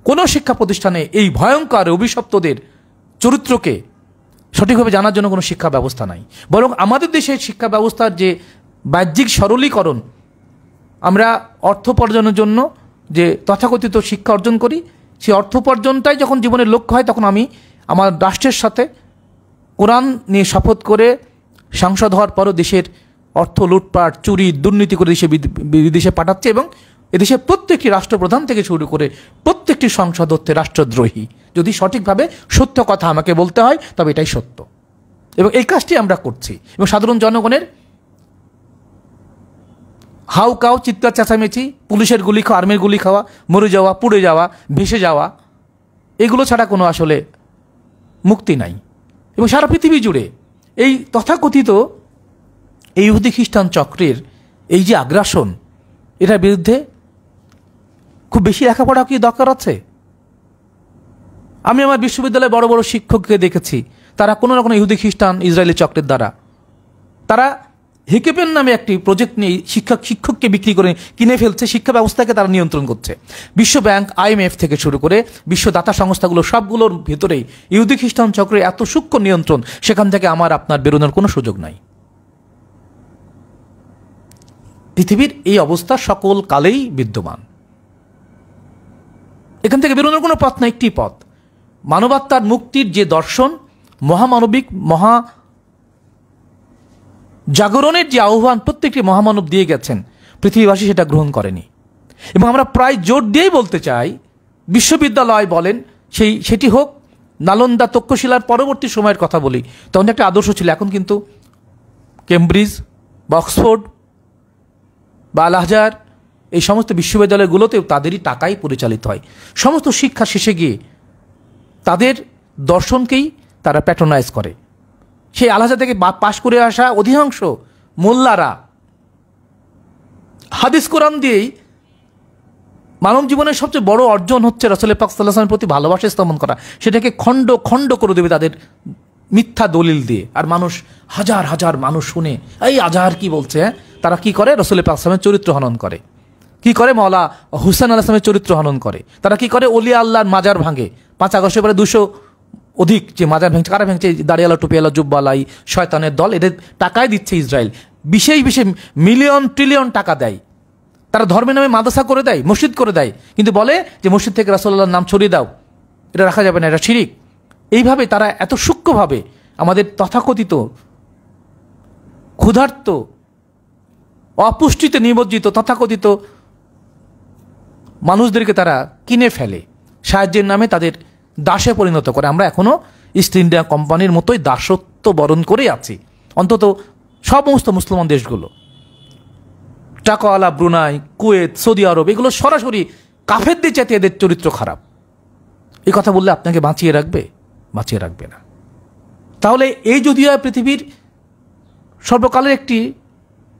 কোনো শিক্ষা প্রতিষ্ঠানে এই ভয়ঙ্কর অভিশপ্তদের চরিত্রকে সঠিকভাবে জানার জন্য কোনো শিক্ষা ব্যবস্থা নাই। বরং আমাদের দেশের শিক্ষা ব্যবস্থার যে বাহ্যিক সরলীকরণ, আমরা অর্থ উপার্জনের জন্য যে তথাকথিত শিক্ষা অর্জন করি, সেই অর্থ উপার্জনটাই যখন জীবনের লক্ষ্য হয়, তখন আমি আমার রাষ্ট্রের সাথে কোরআন নিয়ে শপথ করে সাংসদ হওয়ার পরও দেশের অর্থ লুটপাট, চুরি, দুর্নীতি করে বিদেশে পাঠাচ্ছে। এবং এদেশের প্রত্যেকটি রাষ্ট্রপ্রধান থেকে শুরু করে প্রত্যেকটি সংসদ হচ্ছে রাষ্ট্রদ্রোহী। যদি সঠিকভাবে সত্য কথা আমাকে বলতে হয়, তবে এটাই সত্য। এবং এই কাজটি আমরা করছি। এবং সাধারণ জনগণের হাউ কাউ, চিৎকার চেঁচামেচি, পুলিশের গুলি খাওয়া, আর্মির গুলি খাওয়া, মরে যাওয়া, পুড়ে যাওয়া, ভেসে যাওয়া, এগুলো ছাড়া কোনো আসলে মুক্তি নাই। এবং সারা পৃথিবী জুড়ে এই তথাকথিত এই ইহুদি খ্রিস্টান চক্রের এই যে আগ্রাসন, এটার বিরুদ্ধে খুব বেশি লেখাপড়া কি দরকার আছে? আমি আমার বিশ্ববিদ্যালয়ে বড় বড় শিক্ষককে দেখেছি, তারা কোনো না কোনো ইহুদি খ্রিস্টান ইসরায়েলি চক্রের দ্বারা তারা হিকেপেন নামে একটি প্রজেক্ট নিয়ে শিক্ষককে বিক্রি করে কিনে ফেলছে, শিক্ষা ব্যবস্থাকে তারা নিয়ন্ত্রণ করছে। বিশ্ব ব্যাংক, IMF থেকে শুরু করে বিশ্ব দাতা সংস্থাগুলো সবগুলোর ভেতরেই ইহুদি খ্রিস্টান চক্রের এত সূক্ষ্ম নিয়ন্ত্রণ, সেখান থেকে আমার আপনার বেরোনোর কোনো সুযোগ নাই। পৃথিবীর এই অবস্থা সকল কালেই বিদ্যমান। এখান থেকে বেরোনোর কোনো পথ না, একটি পথ, মানবাত্মার মুক্তির যে দর্শন, মহামানবিক মহা জাগরণের যে আহ্বান প্রত্যেকটি মহামানব দিয়ে গেছেন, পৃথিবীবাসী সেটা গ্রহণ করেনি। এবং আমরা প্রায় জোর দিয়েই বলতে চাই, বিশ্ববিদ্যালয় বলেন, সেটি হোক নালন্দা, তক্ষশিলার পরবর্তী সময়ের কথা বলি, তখন একটা আদর্শ ছিল। এখন কিন্তু কেমব্রিজ বা অক্সফোর্ড বা আল আজহার এই সমস্ত বিশ্ববিদ্যালয়গুলোতেও তাদেরই টাকাই পরিচালিত হয়। সমস্ত শিক্ষা শেষে গিয়ে তাদের দর্শনকেই তারা প্যাট্রোনাইজ করে। সেই আল আজহার থেকে পাশ করে আসা অধিকাংশ মোল্লারা হাদিস কোরআন দিয়েই মানব জীবনের সবচেয়ে বড় অর্জন হচ্ছে রাসূল পাক সাল্লাল্লাহু আলাইহি ওয়াসাল্লামের প্রতি ভালোবাসা স্থাপন করা, সেটাকে খণ্ড খণ্ড করে দেবে তাদের মিথ্যা দলিল দিয়ে। আর মানুষ, হাজার হাজার মানুষ শুনে এই আজহার কি বলছে, তারা কি করে? রাসূল পাক সাল্লাল্লাহু আলাইহি ওয়াসাল্লামের চরিত্র হনন করে। কি করে? মওলা হুসেন আলাইহিস সালামের চরিত্র হনন করে। তারা কি করে? ওলিয়া আল্লাহর মাজার ভাঙে। 5 আগস্টের পরে 200 অধিক যে মাজার ভেঙছে, কারা ভেঙছে? দাড়িয়ালা, টুপিয়ালা, জুব্বালাই শয়তানের দল, এদের টাকায় দিচ্ছে ইসরায়েল, বিশেষ বিশেষ মিলিয়ন ট্রিলিয়ন টাকা দেয়। তারা ধর্মের নামে মাদ্রাসা করে দেয়, মসজিদ করে দেয়, কিন্তু বলে যে মসজিদ থেকে রাসূলুল্লাহর নাম ছড়িয়ে দাও, এটা রাখা যাবে না, এটা শিরিক। এইভাবে তারা এত সূক্ষ্মভাবে আমাদের তথাকথিত ক্ষুধার্ত, অপুষ্টিতে নিমজ্জিত তথাকথিত মানুষদেরকে তারা কিনে ফেলে, সাহায্যের নামে তাদের দাসে পরিণত করে। আমরা এখনও ইস্ট ইন্ডিয়া কোম্পানির মতোই দাসত্ব বরণ করে আছি, অন্তত সমস্ত মুসলমান দেশগুলো। টাকাওয়ালা ব্রুনাই, কুয়েত, সৌদি আরব, এগুলো সরাসরি কাফেরদের চাইতে এদের চরিত্র খারাপ। এই কথা বললে আপনাকে বাঁচিয়ে রাখবে? বাঁচিয়ে রাখবে না। তাহলে এই যদি হয় পৃথিবীর সর্বকালের একটি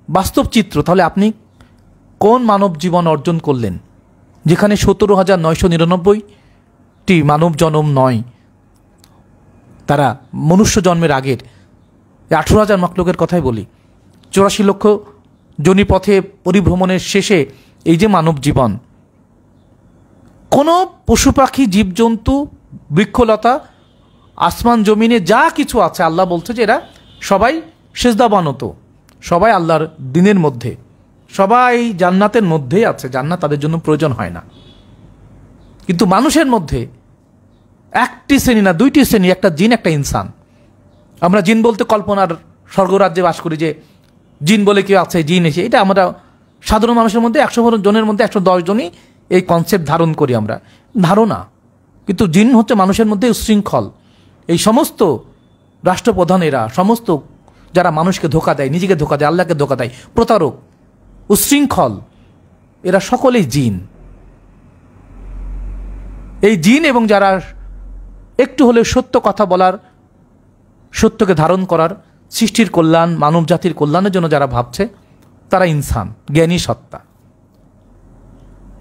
বাস্তব চিত্র, তাহলে আপনি কোন মানব জীবন অর্জন করলেন, যেখানে 17,999টি মানব জন্ম নয়, তারা মনুষ্য জন্মের আগের 18,000 মখলুকের কথাই বলি, 84 লক্ষ জনিপথে পরিভ্রমণের শেষে এই যে মানব জীবন, কোনো পশু পাখি, জীবজন্তু, বৃক্ষলতা, আসমান জমিনে যা কিছু আছে, আল্লাহ বলছে যে এরা সবাই সেজদাবানত, সবাই আল্লাহর দিনের মধ্যে, সবাই জান্নাতের মধ্যেই আছে, জান্নাত তাদের জন্য প্রয়োজন হয় না। কিন্তু মানুষের মধ্যে একটি শ্রেণী না, 2টি শ্রেণী, একটা জিন, একটা ইনসান। আমরা জিন বলতে কল্পনার স্বর্গরাজ্যে বাস করি, যে জিন বলে কেউ আছে, জিন এসে, এটা আমরা সাধারণ মানুষের মধ্যে 100 জনের মধ্যে 110 জনই এই কনসেপ্ট ধারণ করি আমরা, ধারণা। কিন্তু জিন হচ্ছে মানুষের মধ্যে উচ্ছৃঙ্খল। এই সমস্ত রাষ্ট্রপ্রধানেরা, সমস্ত যারা মানুষকে ধোকা দেয়, নিজেকে ধোকা দেয়, আল্লাহকে ধোকা দেয়, প্রতারক, উচ্ছৃঙ্খল, এরা সকলেই জিন। এই জিন এবং যারা একটু হলেও সত্য কথা বলার, সত্যকে ধারণ করার, সৃষ্টির কল্যাণ, মানব জাতির কল্যাণের জন্য যারা ভাবছে, তারা ইনসান, জ্ঞানী সত্তা।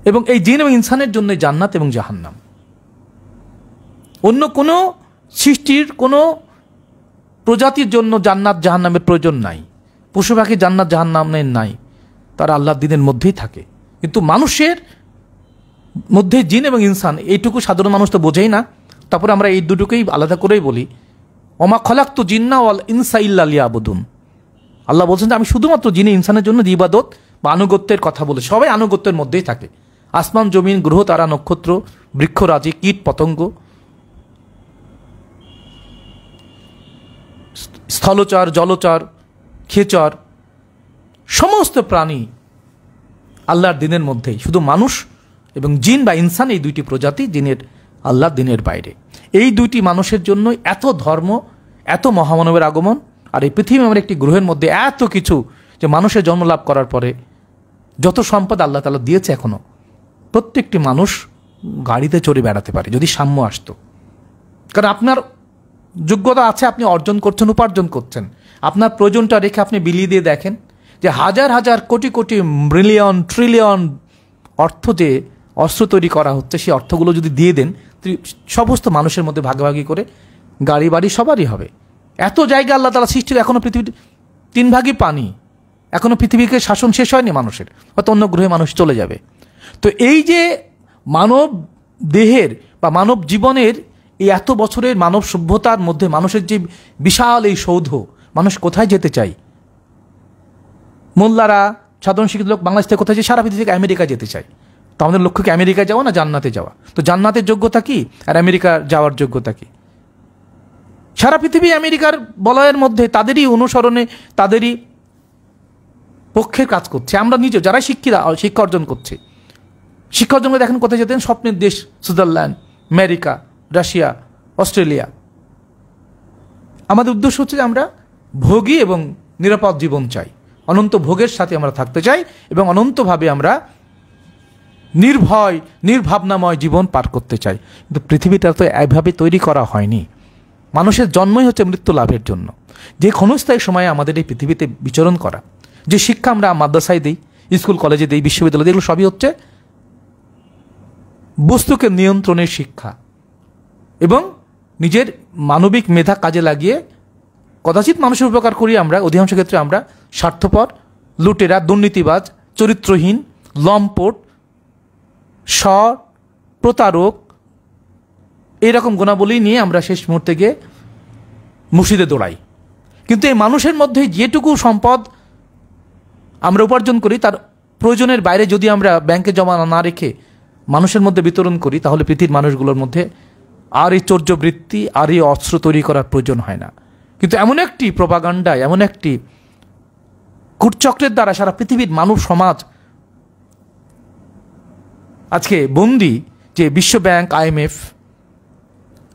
এবং এই জিন এবং ইনসানের জন্যই জান্নাত এবং জাহান্নাম। অন্য কোনো সৃষ্টির কোনো প্রজাতির জন্য জান্নাত জাহান্নামের প্রয়োজন নাই। পশু পাখি জান্নাত জাহান্নামের নাই, তারা আল্লাহর দিনের মধ্যেই থাকে। কিন্তু মানুষের মধ্যে জিন এবং ইনসান, এইটুকু সাধারণ মানুষ তো বোঝেই না। তারপরে আমরা এই দুটোকেই আলাদা করেই বলি, ওমা খলাকতু জিন্না ওয়াল ইনসা ইল্লা লিয়াবুদুন। আল্লাহ বলছেন যে আমি শুধুমাত্র জিনে ইনসানের জন্য ইবাদত বা আনুগত্যের কথা বলে, সবাই আনুগত্যের মধ্যেই থাকে। আসমান জমিন, গ্রহ তারা, নক্ষত্র, বৃক্ষরাজি, কীট পতঙ্গ, স্থলচর, জলচর, খেচর, সমস্ত প্রাণী আল্লাহর দিনের মধ্যেই। শুধু মানুষ এবং জিন বা ইনসান, এই 2টি প্রজাতি জিনের আল্লাহর দিনের বাইরে। এই 2টি মানুষের জন্য এত ধর্ম, এত মহামানবের আগমন। আর এই পৃথিবী আমার একটি গ্রহের মধ্যে এত কিছু, যে মানুষের জন্ম লাভ করার পরে যত সম্পদ আল্লাহ তাআলা দিয়েছে এখনো, প্রত্যেকটি মানুষ গাড়িতে চড়ে বেড়াতে পারে যদি সাম্য আসতো। কারণ আপনার যোগ্যতা আছে, আপনি অর্জন করছেন, উপার্জন করছেন, আপনার প্রয়োজনটা রেখে আপনি বিলিয়ে দিয়ে দেখেন যে হাজার হাজার কোটি কোটি মিলিয়ন ট্রিলিয়ন অর্থ যে অস্ত্র তৈরি করা হচ্ছে, সেই অর্থগুলো যদি দিয়ে দেন সমস্ত মানুষের মধ্যে ভাগাভাগি করে, গাড়ি বাড়ি সবারই হবে। এত জায়গা আল্লাহ তাআলা সৃষ্টি, এখনও পৃথিবীর 3 ভাগই পানি, এখনও পৃথিবীকে শাসন শেষ হয়নি মানুষের, হয়তো অন্য গ্রহে মানুষ চলে যাবে। তো এই যে মানব দেহের বা মানব জীবনের এই এত বছরের মানব সভ্যতার মধ্যে মানুষের যে বিশাল এই সৌধ, মানুষ কোথায় যেতে চায়? মোল্লারা, সাধারণ শিক্ষিত লোক বাংলাদেশ থেকে কোথায় যায়? সারা পৃথিবী থেকে আমেরিকা যেতে চায়। তো আমাদের লক্ষ্য কি আমেরিকা যাওয়া না জান্নাতে যাওয়া? তো জান্নাতের যোগ্যতা কি আর আমেরিকা যাওয়ার যোগ্যতা কি? সারা পৃথিবী আমেরিকার বলয়ের মধ্যে তাদেরই অনুসরণে, তাদেরই পক্ষে কাজ করছে। আমরা নিজে যারা শিক্ষা অর্জন করছে, শিক্ষা অর্জন করে দেখেন কোথায় যেতেন? স্বপ্নের দেশ সুইজারল্যান্ড, আমেরিকা, রাশিয়া, অস্ট্রেলিয়া। আমাদের উদ্দেশ্য হচ্ছে যে আমরা ভোগী এবং নিরাপদ জীবন চাই, অনন্ত ভোগের সাথে আমরা থাকতে চাই এবং অনন্তভাবে আমরা নির্ভয় নির্ভাবনাময় জীবন পার করতে চাই। কিন্তু পৃথিবীটা তো এভাবে তৈরি করা হয়নি। মানুষের জন্মই হচ্ছে মৃত্যু লাভের জন্য। যে ক্ষণস্থায়ী সময়ে আমাদের এই পৃথিবীতে বিচরণ করা, যে শিক্ষা আমরা মাদ্রাসায় দিই, স্কুল কলেজে দিই, বিশ্ববিদ্যালয়ে দিই, এগুলো সবই হচ্ছে বস্তুকে নিয়ন্ত্রণের শিক্ষা এবং নিজের মানবিক মেধা কাজে লাগিয়ে কদাচিৎ মানুষের উপকার করি আমরা। অধিকাংশ ক্ষেত্রে আমরা স্বার্থপর, লুটেরা, দুর্নীতিবাজ, চরিত্রহীন, লম্পট, প্রতারক, এইরকম গুণাবলী নিয়ে আমরা শেষ মুহূর্তে গিয়ে মসজিদে দৌড়াই। কিন্তু এই মানুষের মধ্যে যেটুকু সম্পদ আমরা উপার্জন করি, তার প্রয়োজনের বাইরে যদি আমরা ব্যাংকে জমা না রেখে মানুষের মধ্যে বিতরণ করি, তাহলে পৃথিবীর মানুষগুলোর মধ্যে আর এই চৌর্যবৃত্তি আর এই অস্ত্র তৈরি করার প্রয়োজন হয় না। কিন্তু এমন একটি প্রপাগান্ডায়, এমন একটি কূটচক্রের দ্বারা সারা পৃথিবীর মানব সমাজ আজকে বন্দী, যে বিশ্ব ব্যাংক, IMF,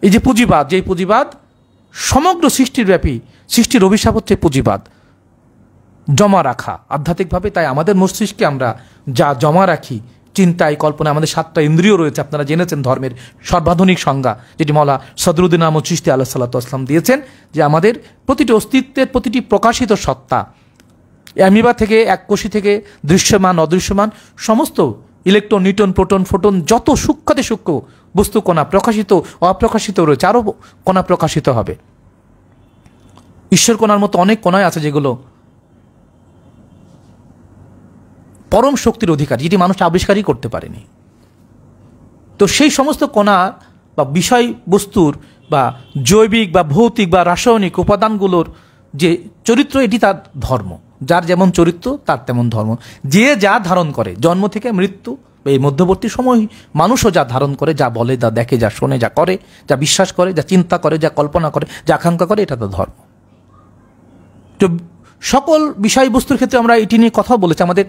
এই যে পুঁজিবাদ, যে পুঁজিবাদ সমগ্র সৃষ্টিব্যাপী, সৃষ্টির অভিশাপ হচ্ছে পুঁজিবাদ, জমা রাখা আধ্যাত্মিকভাবে। তাই আমাদের মস্তিষ্কে আমরা যা জমা রাখি, চিন্তায়, কল্পনা, আমাদের 7টা ইন্দ্রিয় রয়েছে। আপনারা জেনেছেন ধর্মের সর্বাধুনিক সংজ্ঞা, যেটি মওলা সদরুদ্দিন আহমদ চিশতি আলাইহিস সালাতু ওয়াস সালাম দিয়েছেন, যে আমাদের প্রতিটি অস্তিত্বের প্রতিটি প্রকাশিত সত্তা, অ্যামিবা থেকে, এককোষী থেকে দৃশ্যমান অদৃশ্যমান সমস্ত ইলেকট্রন, নিউটন, প্রোটন, ফোটন, যত সূক্ষ্মাতি সূক্ষ্ম বস্তু কণা প্রকাশিত অপ্রকাশিত রয়েছে, আরও কণা প্রকাশিত হবে। ঈশ্বর কণার মতো অনেক কণাই আছে যেগুলো পরম শক্তির অধিকার, যেটি মানুষ আবিষ্কারই করতে পারেনি। তো সেই সমস্ত কণা বা বিষয়বস্তুর বা জৈবিক বা ভৌতিক বা রাসায়নিক উপাদানগুলোর যে চরিত্র, এটি তার ধর্ম। যার যেমন চরিত্র তার তেমন ধর্ম। যে যা ধারণ করে, জন্ম থেকে মৃত্যু এই মধ্যবর্তী সময় মানুষও যা ধারণ করে, যা বলে, যা দেখে, যা শোনে, যা করে, যা বিশ্বাস করে, যা চিন্তা করে, যা কল্পনা করে, যা আকাঙ্ক্ষা করে, এটা তার ধর্ম। তো সকল বিষয়বস্তুর ক্ষেত্রে আমরা এটি নিয়ে কথা বলেছি। আমাদের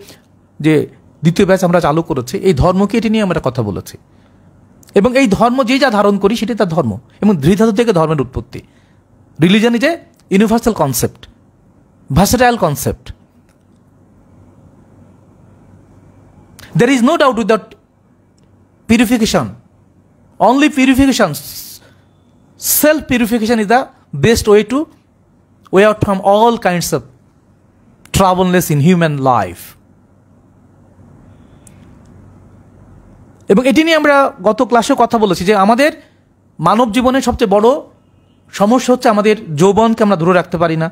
যে দ্বিতীয় ব্যাচ আমরা চালু করেছি, এই ধর্মকে এটি নিয়ে আমরা কথা বলেছি। এবং এই ধর্ম যে যা ধারণ করি সেটি তার ধর্ম। এবং ধৃধাতু থেকে ধর্মের উৎপত্তি। Religion is a universal concept, versatile concept. There is no doubt without purification. Only purification, self-purification is the best way to way out from all kinds of troubleness in human life. এবং এটি নিয়ে আমরা গত ক্লাসে কথা বলেছি যে আমাদের মানব জীবনের সবচেয়ে বড় সমস্যা হচ্ছে আমাদের যৌবনকে আমরা ধরে রাখতে পারি না।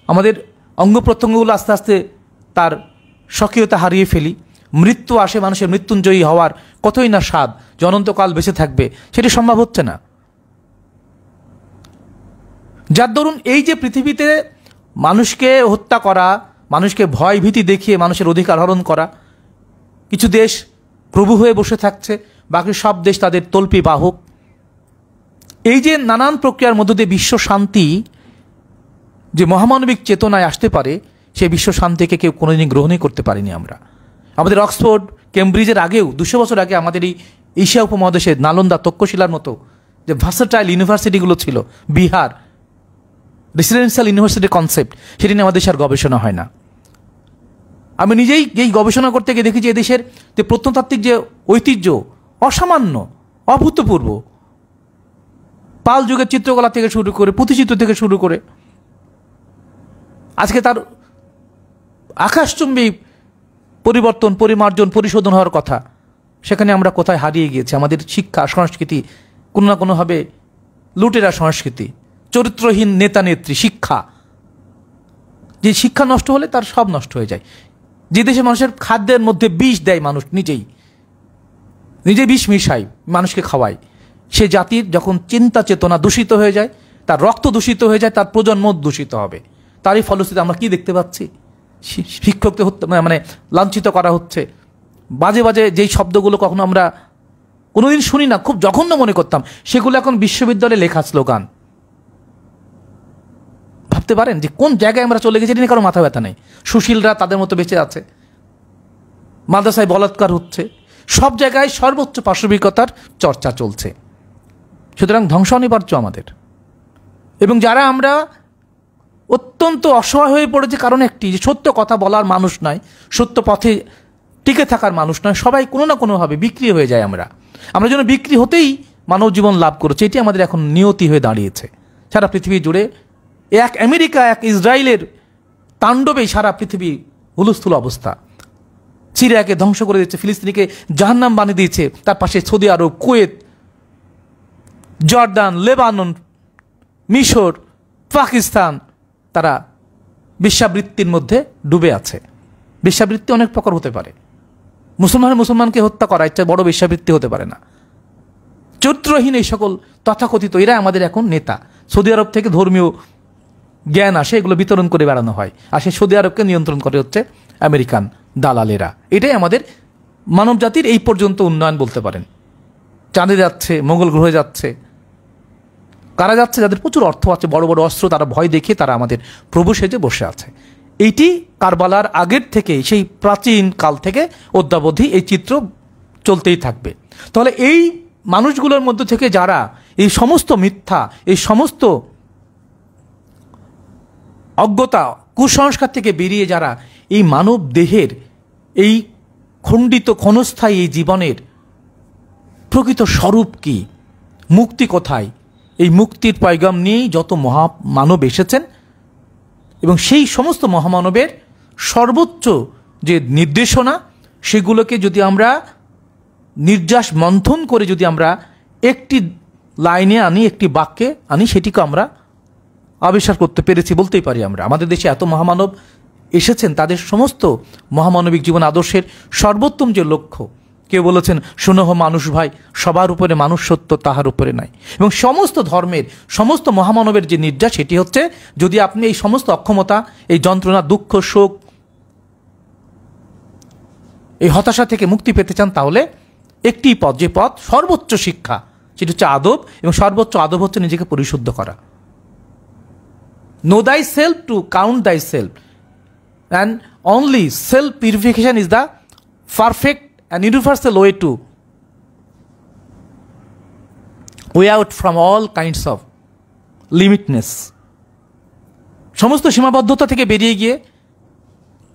আমাদের অঙ্গ প্রত্যঙ্গগুলো আস্তে আস্তে তার সক্রিয়তা হারিয়ে ফেলি। মৃত্যু আসে, মানুষের মৃত্যুঞ্জয়ী হওয়ার কতই না স্বাদ, যে অনন্তকাল বেঁচে থাকবে, সেটি সম্ভব হচ্ছে না। যার দরুন এই যে পৃথিবীতে মানুষকে হত্যা করা, মানুষকে ভয় ভীতি দেখিয়ে মানুষের অধিকার হরণ করা, কিছু দেশ প্রভু হয়ে বসে থাকছে, বাকি সব দেশ তাদের তল্পি বাহক, এই যে নানান প্রক্রিয়ার মধ্য দিয়ে বিশ্ব শান্তি যে মহামানবিক চেতনায় আসতে পারে, সেই বিশ্ব শান্তিকে কেউ কোনোদিনই গ্রহণই করতে পারিনি আমরা। আমাদের অক্সফোর্ড, কেমব্রিজের আগেও 200 বছর আগে আমাদের এই এশিয়া উপমহাদেশে নালন্দা, তক্ষশিলার মতো যে ভার্সেটাইল ইউনিভার্সিটিগুলো ছিল, বিহার রেসিডেন্সিয়াল ইউনিভার্সিটির কনসেপ্ট, সেটি নিয়ে আমাদের দেশের গবেষণা হয় না। আমি নিজেই এই গবেষণা করতে গিয়ে দেখি যে এদেশের যে প্রত্নতাত্ত্বিক যে ঐতিহ্য অসামান্য, অভূতপূর্ব। পাল যুগের চিত্রকলা থেকে শুরু করে, পুঁথিচিত্র থেকে শুরু করে আজকে তার আকাশচুম্বী পরিবর্তন, পরিমার্জন, পরিশোধন হওয়ার কথা, সেখানে আমরা কোথায় হারিয়ে গিয়েছি। আমাদের শিক্ষা সংস্কৃতি কোনো না কোনোভাবে লুটেরা সংস্কৃতি, চরিত্রহীন নেতা নেত্রী, শিক্ষা, যে শিক্ষা নষ্ট হলে তার সব নষ্ট হয়ে যায়। যে দেশে মানুষের খাদ্যের মধ্যে বিষ দেয়, মানুষ নিজেই বিষ মিশায় মানুষকে খাওয়ায়, সে জাতির যখন চিন্তা চেতনা দূষিত হয়ে যায়, তার রক্ত দূষিত হয়ে যায়, তার প্রজন্ম দূষিত হবে। তারই ফলশ্রুতিতে আমরা কি দেখতে পাচ্ছি? শিক্ষককে মানে লাঞ্ছিত করা হচ্ছে। বাজে বাজে যেই শব্দগুলো কখনো আমরা কোনোদিন শুনি না, খুব জঘন্য মনে করতাম, সেগুলো এখন বিশ্ববিদ্যালয়ে লেখা স্লোগান। ভাবতে পারেন যে কোন জায়গায় আমরা চলে গেছি, কারো মাথা ব্যথা নেই। সুশীলরা তাদের মতো বেঁচে আছে, মাদ্রাসায় বলাৎকার হচ্ছে, সব জায়গায় সর্বোচ্চ পাশবিকতার চর্চা চলছে। সুতরাং ধ্বংস অনিবার্য আমাদের। এবং যারা আমরা অত্যন্ত অসহায় হয়ে পড়েছে, কারণ একটি যে সত্য কথা বলার মানুষ নয়, সত্য পথে টিকে থাকার মানুষ নয়, সবাই কোনো না কোনোভাবে বিক্রি হয়ে যায়। আমরা যেন বিক্রি হতেই মানব জীবন লাভ করেছে, এটি আমাদের এখন নিয়তি হয়ে দাঁড়িয়েছে। সারা পৃথিবী জুড়ে এক আমেরিকা, এক ইসরায়েলের তাণ্ডবেই সারা পৃথিবী হুলস্থুল অবস্থা। সিরিয়াকে ধ্বংস করে দিচ্ছে, ফিলিস্তিনিকে জাহান্নাম বানিয়ে দিয়েছে, তার পাশে সৌদি আরব, কুয়েত, জর্দান, লেবানন, মিশর, পাকিস্তান, তারা বেশ্যাবৃত্তির মধ্যে ডুবে আছে। বেশ্যাবৃত্তি অনেক প্রকার হতে পারে। মুসলমানকে হত্যা করা ইচ্ছা বড় বেশ্যাবৃত্তি হতে পারে না। চরিত্রহীন এই সকল তথাকথিত এরা আমাদের এখন নেতা। সৌদি আরব থেকে ধর্মীয় জ্ঞান আসে, এগুলো বিতরণ করে বেড়ানো হয়, আর সেই সৌদি আরবকে নিয়ন্ত্রণ করে হচ্ছে আমেরিকান দালালেরা। এটাই আমাদের মানব জাতির এই পর্যন্ত উন্নয়ন বলতে পারেন। চাঁদে যাচ্ছে, মঙ্গল গ্রহে যাচ্ছে, কারা যাচ্ছে? যাদের প্রচুর অর্থ আছে, বড় বড় অস্ত্র, তারা ভয় দেখে তারা আমাদের প্রভু সেজে বসে আছে। এইটি কারবালার আগের থেকে, সেই প্রাচীন কাল থেকে অদ্যাবধি এই চিত্র চলতেই থাকবে। তাহলে এই মানুষগুলোর মধ্য থেকে যারা এই সমস্ত মিথ্যা, এই সমস্ত অজ্ঞতা, কুসংস্কার থেকে বেরিয়ে যারা এই মানব দেহের এই খণ্ডিত ক্ষণস্থায়ী এই জীবনের প্রকৃত স্বরূপ কি, মুক্তি কোথায়, এই মুক্তির পয়গাম নিয়েই যত মহামানব এসেছেন, এবং সেই সমস্ত মহামানবের সর্বোচ্চ যে নির্দেশনা, সেগুলোকে যদি আমরা নির্যাস মন্থন করে যদি আমরা একটি লাইনে আনি, একটি বাক্যে আনি, সেটিকে আমরা আবিষ্কার করতে পেরেছি বলতেই পারি। আমরা আমাদের দেশে এত মহামানব এসেছেন, তাদের সমস্ত মহামানবিক জীবন আদর্শের সর্বোত্তম যে লক্ষ্য, কেউ বলেছেন শুনহ মানুষ ভাই, সবার উপরে মানুষ সত্য, তাহার উপরে নাই। এবং সমস্ত ধর্মের সমস্ত মহামানবের যে নির্যাস, সেটি হচ্ছে যদি আপনি এই সমস্ত অক্ষমতা, এই যন্ত্রণা, দুঃখ, শোক, এই হতাশা থেকে মুক্তি পেতে চান, তাহলে একটি পথ, যে পথ সর্বোচ্চ শিক্ষা, সেটি হচ্ছে আদব। এবং সর্বোচ্চ আদব হচ্ছে নিজেকে পরিশুদ্ধ করা। Know thyself to count thyself, and only self purification is the perfect and universal way to way out from all kinds of limitness. সমস্ত সীমাবদ্ধতা থেকে বেরিয়ে গিয়ে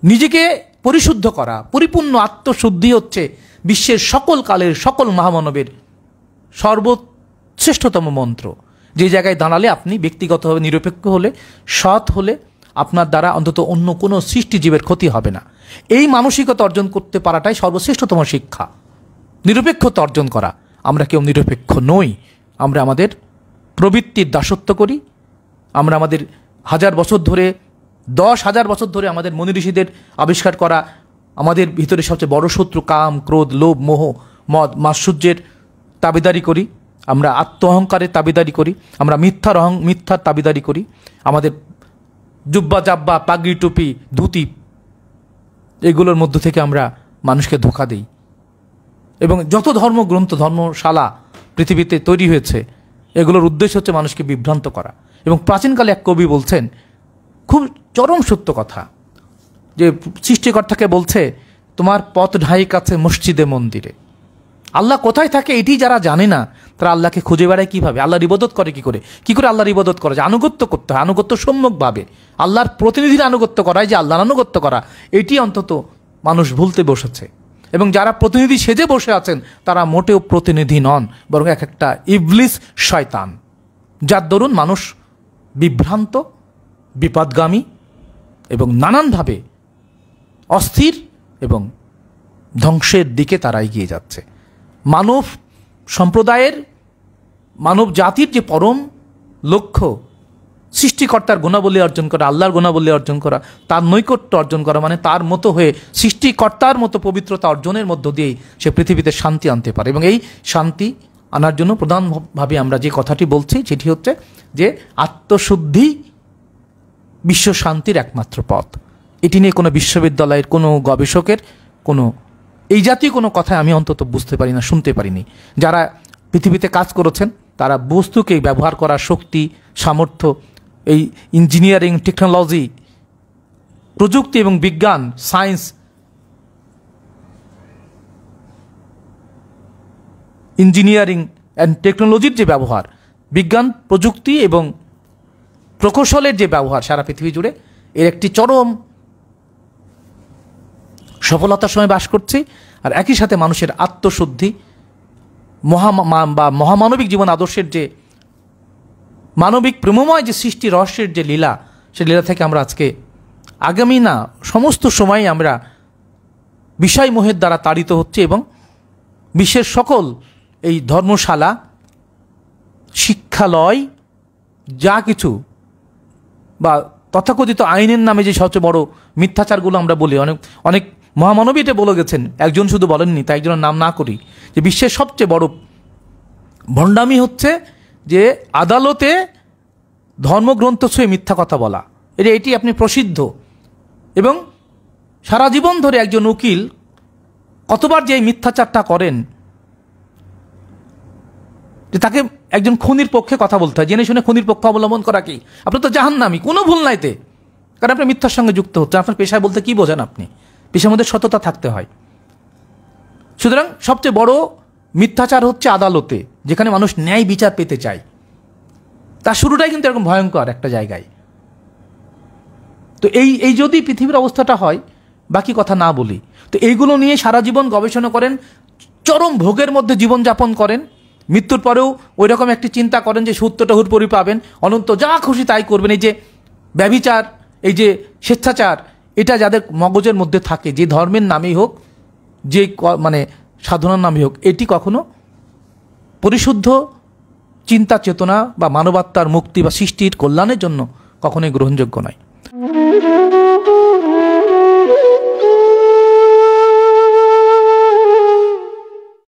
নিজেকে পরিশুদ্ধ করা, পরিপূর্ণ আত্মশুদ্ধি হচ্ছে বিশ্বের সকল কালের সকল মহামানবের সর্বশ্রেষ্ঠতম মন্ত্র। যে জায়গায় দাঁড়ালে আপনি ব্যক্তিগতভাবে নিরপেক্ষ হলে, সৎ হলে, আপনার দ্বারা অন্তত অন্য কোনো সৃষ্টিজীবের ক্ষতি হবে না। এই মানসিকতা অর্জন করতে পারাটাই সর্বশ্রেষ্ঠতম শিক্ষা, নিরপেক্ষতা অর্জন করা। আমরা কেউ নিরপেক্ষ নই, আমরা আমাদের প্রবৃত্তির দাসত্ব করি। আমরা আমাদের 1000 বছর ধরে, 10,000 বছর ধরে আমাদের মুনি ঋষিদের আবিষ্কার করা আমাদের ভিতরে সবচেয়ে বড় শত্রু কাম, ক্রোধ, লোভ, মোহ, মদ, মাৎসর্যের দাবিদারি করি, আমরা আত্ম অহংকারের দাবিদারি করি, আমরা মিথ্যার দাবিদারি করি, আমাদের জুব্বা জাব্বা, পাগড়ি, টুপি, ধুতি, এগুলোর মধ্য থেকে আমরা মানুষকে ধোঁকা দিই। এবং যত ধর্মগ্রন্থ, ধর্মশালা পৃথিবীতে তৈরি হয়েছে, এগুলোর উদ্দেশ্য হচ্ছে মানুষকে বিভ্রান্ত করা। এবং প্রাচীনকালে এক কবি বলছেন খুব চরম সত্য কথা, যে সৃষ্টিকর্তাকে বলছে তোমার পথ ঢাই কাছে মসজিদে মন্দিরে। আল্লাহ কোথায় থাকে এটি যারা জানে না, তারা আল্লাহকে খুঁজে বেড়ায় কীভাবে, আল্লাহর ইবাদত করে কী করে, আল্লাহর ইবাদত করা যায়? আনুগত্য করতে হয়, আনুগত্য সম্যকভাবে, আল্লাহর প্রতিনিধির আনুগত্য করায় যে আল্লাহর আনুগত্য করা, এটি অন্তত মানুষ ভুলতে বসেছে। এবং যারা প্রতিনিধি সেজে বসে আছেন তারা মোটেও প্রতিনিধি নন, বরং এক একটা ইবলিস শয়তান, যার দরুন মানুষ বিভ্রান্ত, বিপদগামী এবং নানানভাবে অস্থির এবং ধ্বংসের দিকে তারা এগিয়ে যাচ্ছে। মানব সম্প্রদায়ের, মানব জাতির যে পরম লক্ষ্য সৃষ্টিকর্তার গুণাবলী অর্জন করা, আল্লাহর গুণাবলী অর্জন করা, তার নৈকট্য অর্জন করা, মানে তার মতো হয়ে সৃষ্টিকর্তার মতো পবিত্রতা অর্জনের মধ্য দিয়েই সে পৃথিবীতে শান্তি আনতে পারে। এবং এই শান্তি আনার জন্য প্রধানভাবে আমরা যে কথাটি বলছি সেটি হচ্ছে যে আত্মশুদ্ধি বিশ্ব শান্তির একমাত্র পথ। এটি নিয়ে কোনো বিশ্ববিদ্যালয়ের কোনো গবেষকের কোনো এই জাতীয় কোনো কথা আমি অন্তত বুঝতে পারি না, শুনতে পারিনি। যারা পৃথিবীতে কাজ করেছেন তারা বস্তুকে ব্যবহার করার শক্তি, সামর্থ্য, এই ইঞ্জিনিয়ারিং, টেকনোলজি, প্রযুক্তি এবং বিজ্ঞান, সায়েন্স, ইঞ্জিনিয়ারিং অ্যান্ড টেকনোলজির যে ব্যবহার, বিজ্ঞান, প্রযুক্তি এবং প্রকৌশলের যে ব্যবহার সারা পৃথিবী জুড়ে, এর একটি চরম সফলতার সময় বাস করছি। আর একই সাথে মানুষের আত্মশুদ্ধি, মহামানবিক জীবন আদর্শের যে মানবিক প্রেমময় যে সৃষ্টি রহস্যের যে লীলা, সেই লীলা থেকে আমরা আজকে আগামী না সমস্ত সময় আমরা বিষয়মোহের দ্বারা তাড়িত হচ্ছে এবং বিশ্বের সকল এই ধর্মশালা, শিক্ষালয়, যা কিছু বা তথাকথিত আইনের নামে যে সবচেয়ে বড় মিথ্যাচারগুলো আমরা বলি, অনেক মহামানবী এটা বলে গেছেন, একজন শুধু বলেননি, তাই একজনের নাম না করি, যে বিশ্বের সবচেয়ে বড় ভণ্ডামি হচ্ছে যে আদালতে ধর্মগ্রন্থ ছুঁয়ে মিথ্যা কথা বলা। এটি আপনি প্রসিদ্ধ। এবং সারা জীবন ধরে একজন উকিল কতবার যে এই মিথ্যাচারটা করেন, যে তাকে একজন খুনির পক্ষে কথা বলতে হয়, জেনে শুনে খুনির পক্ষ অবলম্বন করা কি? আপনার তো জাহান্নামী, কোনো ভুল নাইতে, কারণ আপনি মিথ্যার সঙ্গে যুক্ত হচ্ছেন। আপনার পেশায় বলতে কি বোঝেন আপনি? পেশার মধ্যে সততা থাকতে হয়। সুতরাং সবচেয়ে বড় মিথ্যাচার হচ্ছে আদালতে, যেখানে মানুষ ন্যায় বিচার পেতে চায়। তার শুরুটাই কিন্তু এরকম ভয়ঙ্কর একটা জায়গায়। তো এই যদি পৃথিবীর অবস্থাটা হয়, বাকি কথা না বলি, তো এইগুলো নিয়ে সারা জীবন গবেষণা করেন, চরম ভোগের মধ্যে জীবনযাপন করেন, মৃত্যুর পরেও ওই রকম একটি চিন্তা করেন যে সত্যটা হুরপুরি পাবেন, অনন্ত যা খুশি তাই করবেন। এই যে ব্যভিচার, এই যে স্বেচ্ছাচার, এটা যাদের মগজের মধ্যে থাকে, যে ধর্মের নামেই হোক, যে মানে সাধনার নামে হোক, এটি কখনো পরিশুদ্ধ চিন্তা চেতনা বা মানবাত্মার মুক্তি বা সৃষ্টির কল্যাণের জন্য কখনোই গ্রহণযোগ্য নয়।